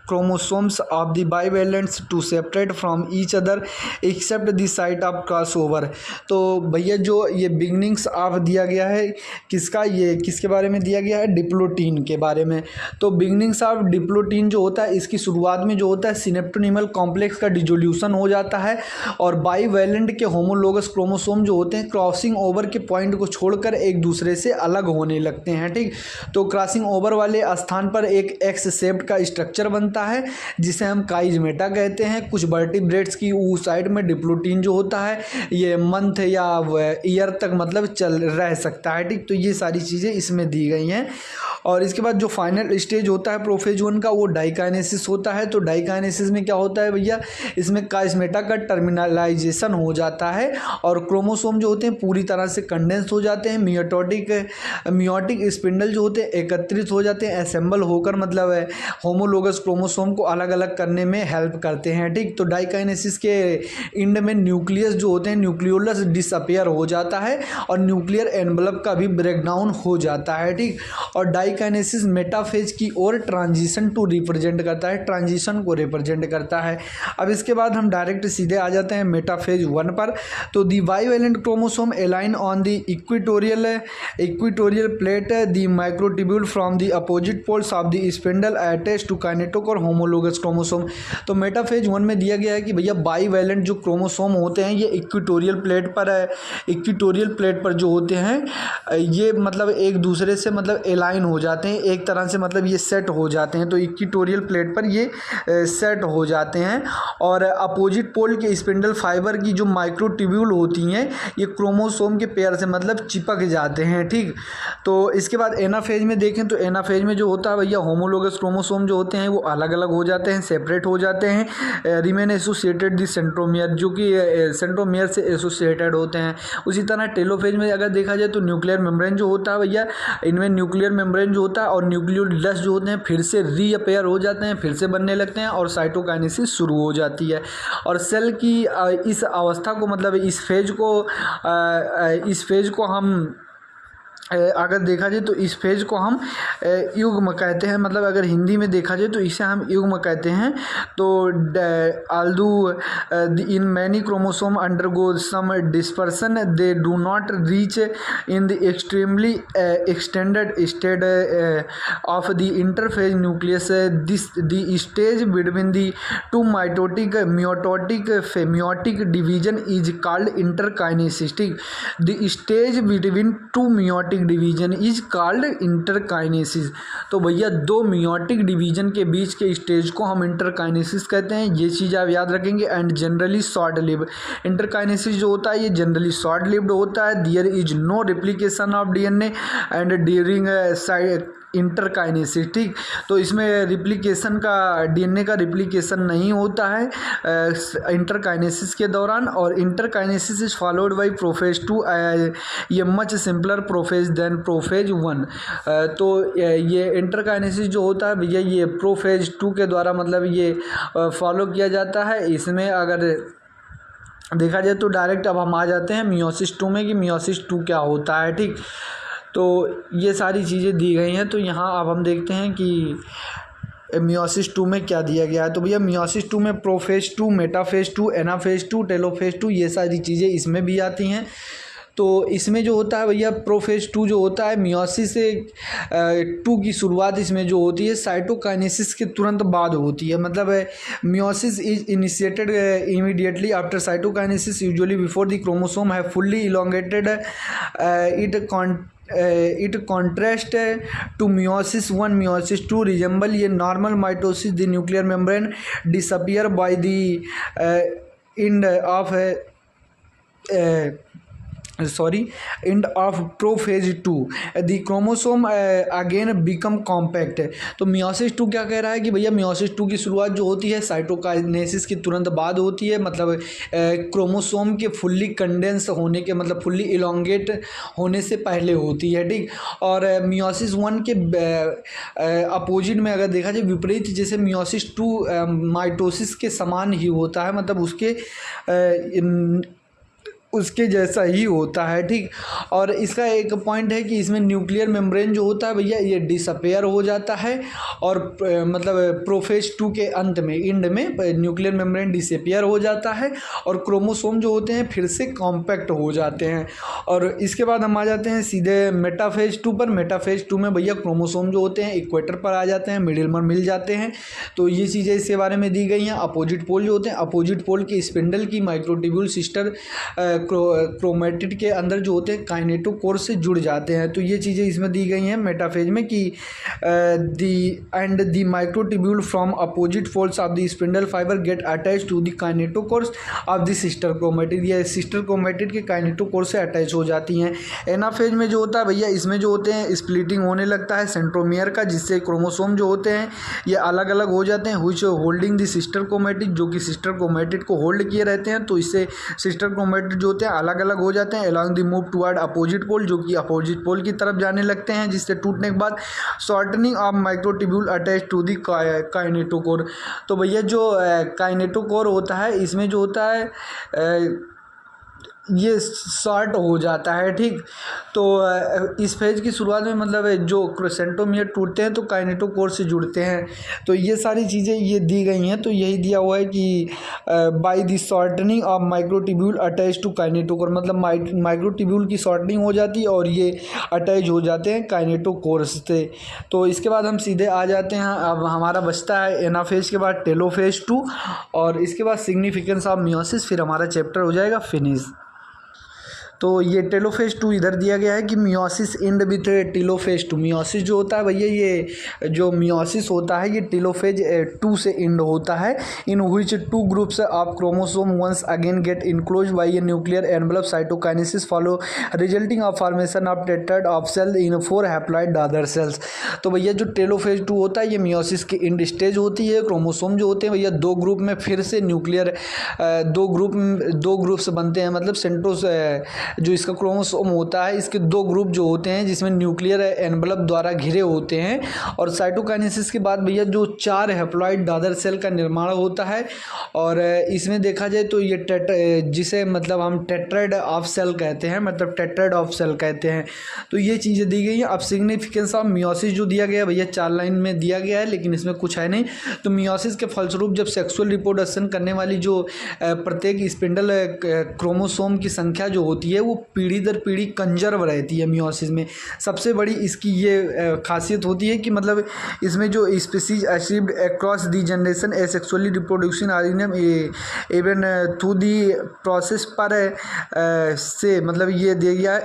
chromosomes of the bivalents to separate from each other except the site of crossover। तो भैया जो ये बिगनिंग्स ऑफ दिया गया है किसका, ये किसके बारे में दिया गया है, डिप्लोटीन के बारे में। तो बिगनिंग्स ऑफ डिप्लोटीन जो होता है इसकी शुरुआत में जो होता है सिनेप्टोनिमल कॉम्प्लेक्स का डिसोल्यूशन हो जाता है और बाईवैलेंट के होमोलोगस क्रोमोसोम जो होते हैं क्रॉसिंग ओवर के पॉइंट को छोड़कर एक दूसरे से अलग होने लगते हैं। ठीक, तो क्रॉसिंग ओवर वाले स्थान पर एक एक्स शेप्ड का स्ट्रक्चर बनता है जिसे हम काइजमेटा कहते हैं। कुछ वर्टिब्रेट्स की उस साइड में डिप्लोटीन जो होता है ये मंथ या ईयर तक मतलब चल रह सकता है। ठीक, तो ये सारी चीज़ें इसमें दी गई हैं। और इसके बाद जो फाइनल स्टेज होता है प्रोफेज 1 का वो डाइकाइनेसिस होता है। तो डाइकाइनेसिस में क्या होता है भैया, इसमें काइजमेटा का टर्मिनलाइजेशन हो जाता है और क्रोमोसोम जो होते हैं पूरी तरह से कंडेंस हो जाते हैं। मियोटिक स्पिंडल जो होते हैं एकत्रित हो जाते हैं, असेंबल होकर मतलब होमोलोगस क्रोमोसोम को अलग अलग करने में हेल्प करते हैं। ठीक, तो डाइकाइनेसिस के एंड में न्यूक्लियस जो होते हैं न्यूक्लियोलस डिसअपियर हो जाता है और न्यूक्लियर एनवलप का भी ब्रेकडाउन हो जाता है। ठीक, और डाइकाइनेसिस मेटाफेज की ओर ट्रांजिशन टू रिप्रेजेंट करता है, ट्रांजिशन को रिप्रेजेंट करता है। अब इसके बाद हम डायरेक्ट सीधे आ जाते हैं मेटाफेज 1 पर। तो the bivalent chromosome align on the equatorial plate the microtubule from the opposite poles of the spindle attach to kinetochore और होमोलोगस क्रोमोसोम। तो मेटाफेज 1 में दिया गया है कि भैया बाईवैलेंट जो क्रोमोसोम होते हैं ये इक्वेटोरियल प्लेट पर जो होते हैं ये मतलब एक दूसरे से मतलब अलाइन हो जाते हैं, एक तरह से मतलब ये सेट हो जाते हैं। तो इक्वेटोरियल प्लेट पर ये सेट हो जाते हैं और अपोजिट पोल के स्पिंडल फाइबर की जो माइक्रोट्यूब्यूल होती हैं ये क्रोमोसोम के पेयर से मतलब चिपक जाते हैं। ठीक, तो इसके बाद एनाफेज में देखें तो एनाफेज में जो होता है भैया होमोलोगस क्रोमोसोम जो होते हैं वो अलग अलग हो जाते हैं, सेपरेट हो जाते हैं। रिमेन एसोसिएटेड दी सेंट्रोमियर जो कि सेंट्रोमियर से एसोसिएटेड होते हैं। उसी तरह टेलोफेज में अगर देखा जाए तो न्यूक्लियर मेम्ब्रेन जो होता है भैया इनमें न्यूक्लियर मेम्ब्रेन जो होता है और न्यूक्लियोलस जो होते हैं फिर से रीअपेयर हो जाते हैं, फिर से बनने लगते हैं और साइटोकाइनेसिस शुरू हो जाती है। और सेल की इस अवस्था को मतलब इस फेज को हम अगर देखा जाए तो इस फेज को हम युग्म कहते हैं। मतलब अगर हिंदी में देखा जाए तो इसे हम युग्म कहते हैं। तो although in many chromosome undergo some dispersion they do not reach in the extremely extended state of the interphase nucleus this the stage between the two meiotic division is called interkinesis. The stage between two meiotic meiotic division is called interkinesis. तो भैया दो मियोटिक डिवीजन के बीच के स्टेज को हम इंटरकाइनेसिस कहते हैं, ये चीज़ आप याद रखेंगे। And generally short live, interkinesis जो होता है ये जनरली शॉर्ट लिव्ड होता है। There is no replication of DNA and during interkinesis, ठीक। तो इसमें रिप्लिकेशन का, डीएनए का रिप्लिकेशन नहीं होता है इंटरकाइनेसिस के दौरान। और interkinesis is followed by prophase 2, ये much simpler prophase than prophase 1। तो ये इंटरकाइनेसिस जो होता है भैया ये प्रोफेज 2 के द्वारा मतलब ये फॉलो किया जाता है। इसमें अगर देखा जाए तो डायरेक्ट अब हम आ जाते हैं मियोसिस 2 में कि मियोसिस 2 क्या होता है, ठीक। तो ये सारी चीज़ें दी गई हैं। तो यहाँ अब हम देखते हैं कि मियोसिस 2 में क्या दिया गया है। तो भैया मियोसिस 2 में प्रोफेज 2, मेटाफेज 2, एनाफेज 2, टेलोफेज 2 ये सारी चीज़ें इसमें भी आती हैं। तो इसमें जो होता है भैया प्रोफेज 2 जो होता है मियोसिस 2 की शुरुआत इसमें जो होती है साइटोकाइनेसिस के तुरंत बाद होती है। मतलब meiosis is initiated immediately after cytokinesis, usually before the chromosome have fully elongated. It contrast to meiosis 1, meiosis 2 resemble ये normal mitosis, the nuclear membrane disappear by the end of end of prophase 2 the chromosome again become compact। तो मियोसिस 2 क्या कह रहा है कि भैया मियोसिस 2 की शुरुआत जो होती है साइटोकाइनेसिस के तुरंत बाद होती है। मतलब क्रोमोसोम के फुल्ली कंडेंस होने के मतलब फुल्ली इलोंगेट होने से पहले होती है, ठीक। और मियोसिस 1 के अपोजिट में अगर देखा जाए विपरीत, जैसे मियोसिस 2 माइटोसिस के समान ही होता है, मतलब उसके जैसा ही होता है, ठीक। और इसका एक पॉइंट है कि इसमें न्यूक्लियर मेम्ब्रेन जो होता है भैया ये डिसअपेयर हो जाता है। और मतलब प्रोफेज 2 के अंत में एंड में न्यूक्लियर मेम्ब्रेन डिसअपेयर हो जाता है और क्रोमोसोम जो होते हैं फिर से कॉम्पैक्ट हो जाते हैं। और इसके बाद हम आ जाते हैं सीधे मेटाफेज 2 पर। मेटाफेज 2 में भैया क्रोमोसोम जो होते हैं इक्वेटर पर आ जाते हैं, मिडिल में मिल जाते हैं। तो ये चीज़ें इसके बारे में दी गई हैं। अपोजिट पोल जो होते हैं, अपोजिट पोल की स्पिंडल की माइक्रोट्यूब्यूल सिस्टर क्रोमेटिड के अंदर जो होते हैं काइनेटोकोर से जुड़ जाते हैं। तो ये चीज़ें इसमें दी गई हैं मेटाफेज में कि the microtubule from opposite poles of the spindle fibre get attach to the kinetochores of the sister chromatid. ये सिस्टर क्रोमेटिड के काइनेटोकोर से अटैच हो जाती हैं। एनाफेज में जो होता है भैया इसमें जो होते हैं स्प्लिटिंग होने लगता है सेंट्रोमियर का, जिससे क्रोमोसोम जो होते हैं ये अलग अलग हो जाते हैं। Which holding the sister chromatid, जो कि सिस्टर क्रोमेटिड को होल्ड किए रहते हैं। तो इससे सिस्टर क्रोमेटिड जो होते हैं अलग अलग हो जाते हैं। Along the move toward opposite pole, जो कि अपोजिट पोल की तरफ जाने लगते हैं, जिससे टूटने के बाद shortening of microtubule attach to the kinetochore. तो भैया जो काइनेटोकोर होता है इसमें जो होता है ये शॉर्ट हो जाता है, ठीक। तो इस फेज की शुरुआत में मतलब जो सेंट्रोमियर टूटते हैं तो काइनेटोकोर से जुड़ते हैं। तो ये सारी चीज़ें ये दी गई हैं। तो यही दिया हुआ है कि by the shortening of microtubule attach to kinetochore, मतलब माइक्रोट्यूब्यूल की शॉर्टनिंग हो जाती है और ये अटैच हो जाते हैं काइनेटोकोर से। तो इसके बाद हम सीधे आ जाते हैं, अब हमारा बचता है एनाफेज के बाद टेलोफेज 2 और इसके बाद सिग्निफिकेंस ऑफ मियोसिस, फिर हमारा चैप्टर हो जाएगा फिनिश। तो ये टेलोफेज 2 इधर दिया गया है कि meiosis and with telophase 2। Meiosis जो होता है भैया ये जो मियोसिस होता है ये टेलोफेज 2 से एंड होता है। In which 2 groups of chromosome once again get enclosed by a nuclear envelope cytokinesis follow resulting of formation of tetrad of cell in 4 haploid other cells. तो भैया जो टेलोफेज 2 होता है ये मियोसिस की एंड स्टेज होती है। क्रोमोसोम जो होते हैं भैया 2 ग्रुप में फिर से न्यूक्लियर 2 ग्रुप्स बनते हैं। मतलब सेंट्रोस जो इसका क्रोमोसोम होता है इसके 2 ग्रुप जो होते हैं जिसमें न्यूक्लियर एनवेलप द्वारा घिरे होते हैं। और साइटोकाइनेसिस के बाद भैया जो 4 हैप्लॉइड दादर सेल का निर्माण होता है। और इसमें देखा जाए तो ये जिसे मतलब हम टेट्राइड ऑफ सेल कहते हैं, मतलब टेट्राइड ऑफ सेल कहते हैं। तो ये चीज़ें दी गई हैं। अब सिग्निफिकेंस ऑफ मियोसिस जो दिया गया भैया 4 लाइन में दिया गया है, लेकिन इसमें कुछ है नहीं। तो मियोसिस के फलस्वरूप जब सेक्सुअल रिप्रोडक्शन करने वाली जो प्रत्येक स्पिंडल क्रोमोसोम की संख्या जो होती है वो पीढ़ी दर पीढ़ी कंजर्व रहती है मियोसिस में। सबसे बड़ी इसकी ये खासियत होती है कि मतलब इसमें जो species achieved across the generation asexually reproducing organism even through the process पर से मतलब ये दे गया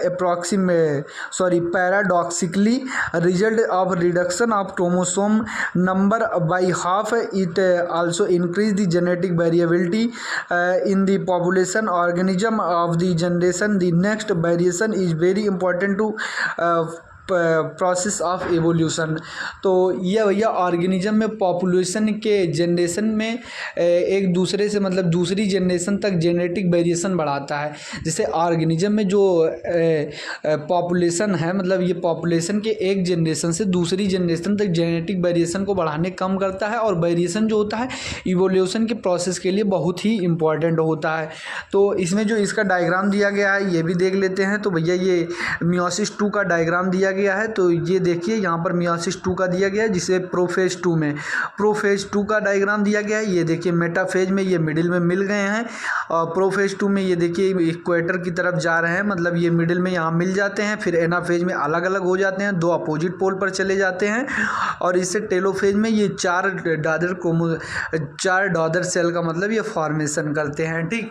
paradoxically result of reduction of chromosome number by half it also increase the genetic variability in the population organism of the generation. The next variation is very important to process of evolution. तो ये भैया ऑर्गेनिज्म में पॉपुलेशन के जनरेशन में एक दूसरे से मतलब दूसरी जनरेशन तक जेनेटिक वेरिएशन बढ़ाता है। जैसे ऑर्गेनिज्म में जो पॉपुलेशन है मतलब ये पॉपुलेशन के एक जनरेशन से दूसरी जनरेशन तक जेनेटिक वेरिएशन को बढ़ाने कम करता है, और वेरिएशन जो होता है इवोल्यूशन के प्रोसेस के लिए बहुत ही इम्पॉर्टेंट होता है। तो इसमें जो इसका डायग्राम दिया गया है ये भी देख लेते हैं। तो भैया ये मियोसिस 2 का डायग्राम दिया गया है। तो ये देखिए यहाँ पर मियोसिस 2 का दिया गया है, जिसे प्रोफेज 2 में प्रोफेज 2 का डायग्राम दिया गया है। ये देखिए मेटाफेज में ये मिडिल में मिल गए हैं, और प्रोफेज 2 में ये देखिए इक्वेटर की तरफ जा रहे हैं, मतलब ये मिडिल में यहाँ मिल जाते हैं, फिर एनाफेज में अलग अलग हो जाते हैं, 2 अपोजिट पोल पर चले जाते हैं। और इससे टेलोफेज में ये 4 डॉटर सेल का मतलब ये फॉर्मेशन करते हैं। ठीक,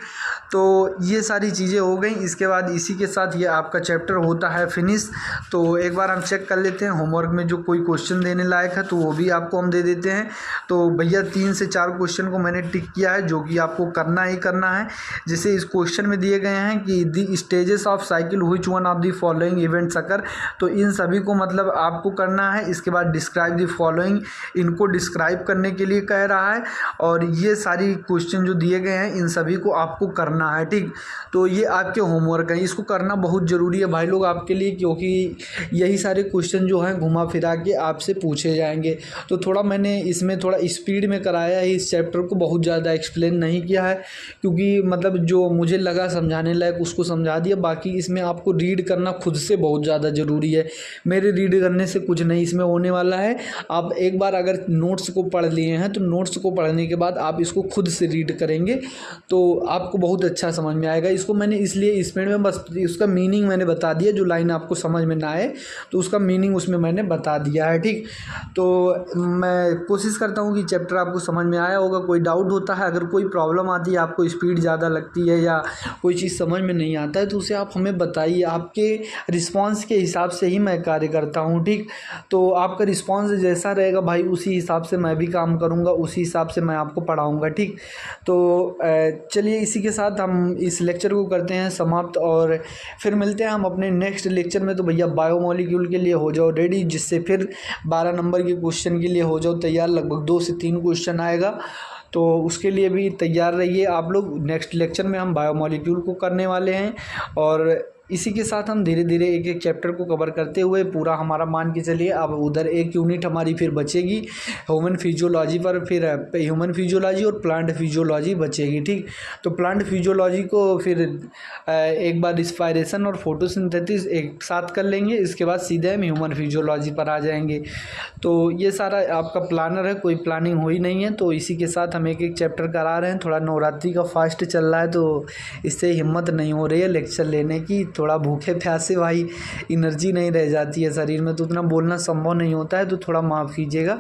तो ये सारी चीज़ें हो गई। इसके बाद इसी के साथ ये आपका चैप्टर होता है फिनिश। तो एक बार हम चेक कर लेते हैं होमवर्क में जो कोई क्वेश्चन देने लायक है तो वो भी आपको हम दे देते हैं। तो भैया 3 से 4 क्वेश्चन को मैंने टिक किया है जो कि आपको करना ही करना है। जैसे इस क्वेश्चन में दिए गए हैं कि the stages of cycle which one of the following events occur, तो इन सभी को मतलब आपको करना है। इसके बाद डिस्क्राइब द फॉलोइंग, इनको डिस्क्राइब करने के लिए कह रहा है, और ये सारी क्वेश्चन जो दिए गए हैं इन सभी को आपको करना है। ठीक, तो ये आपके होमवर्क है, इसको करना बहुत ज़रूरी है भाई लोग आपके लिए, क्योंकि यही सारे क्वेश्चन जो हैं घुमा फिरा के आपसे पूछे जाएंगे। तो थोड़ा मैंने इसमें थोड़ा स्पीड में कराया है, इस चैप्टर को बहुत ज़्यादा एक्सप्लेन नहीं किया है, क्योंकि मतलब जो मुझे लगा समझाने लायक उसको समझा दिया। बाकी इसमें आपको रीड करना खुद से बहुत ज़्यादा ज़रूरी है, मेरे रीड करने से कुछ नहीं इसमें होने वाला है। आप एक बार अगर नोट्स को पढ़ लिए हैं तो नोट्स को पढ़ने के बाद आप इसको खुद से रीड करेंगे तो आपको बहुत अच्छा समझ में आएगा। इसको मैंने इसलिए स्पीड में बस उसका मीनिंग मैंने बता दिया, जो लाइन आपको समझ में ना आए तो उसका मीनिंग उसमें मैंने बता दिया है। ठीक, तो मैं कोशिश करता हूँ कि चैप्टर आपको समझ में आया होगा। कोई डाउट होता है, अगर कोई प्रॉब्लम आती है, आपको स्पीड ज़्यादा लगती है या कोई चीज़ समझ में नहीं आता है तो उसे आप हमें बताइए, आपके रिस्पांस के हिसाब से ही मैं कार्य करता हूँ। ठीक, तो आपका रिस्पांस जैसा रहेगा भाई उसी हिसाब से मैं भी काम करूँगा, उसी हिसाब से मैं आपको पढ़ाऊँगा। ठीक, तो चलिए इसी के साथ हम इस लेक्चर को करते हैं समाप्त, और फिर मिलते हैं हम अपने नेक्स्ट लेक्चर में। तो भैया बायोमोलिक्यूल के लिए हो जाओ रेडी, जिससे फिर 12 नंबर के क्वेश्चन के लिए हो जाओ तैयार। लगभग 2 से 3 क्वेश्चन आएगा, तो उसके लिए भी तैयार रहिए आप लोग। नेक्स्ट लेक्चर में हम बायोमोलिक्यूल को करने वाले हैं, और इसी के साथ हम धीरे धीरे एक एक चैप्टर को कवर करते हुए पूरा हमारा मान के चलिए अब उधर एक यूनिट हमारी फिर बचेगी ह्यूमन फिजियोलॉजी पर, फिर ह्यूमन फिजियोलॉजी और प्लांट फिजियोलॉजी बचेगी। ठीक, तो प्लांट फिजियोलॉजी को फिर एक बार रिस्पायरेशन और फोटोसिंथेसिस एक साथ कर लेंगे, इसके बाद सीधे हम ह्यूमन फिजियोलॉजी पर आ जाएंगे। तो ये सारा आपका प्लानर है, कोई प्लानिंग हुई नहीं है, तो इसी के साथ हम एक एक चैप्टर करा रहे हैं। थोड़ा नवरात्रि का फास्ट चल रहा है तो इससे हिम्मत नहीं हो रही है लेक्चर लेने की, थोड़ा भूखे प्यासे भाई एनर्जी नहीं रह जाती है शरीर में, तो उतना बोलना संभव नहीं होता है, तो थोड़ा माफ़ कीजिएगा।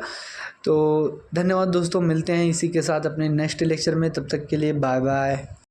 तो धन्यवाद दोस्तों, मिलते हैं इसी के साथ अपने नेक्स्ट लेक्चर में, तब तक के लिए बाय बाय।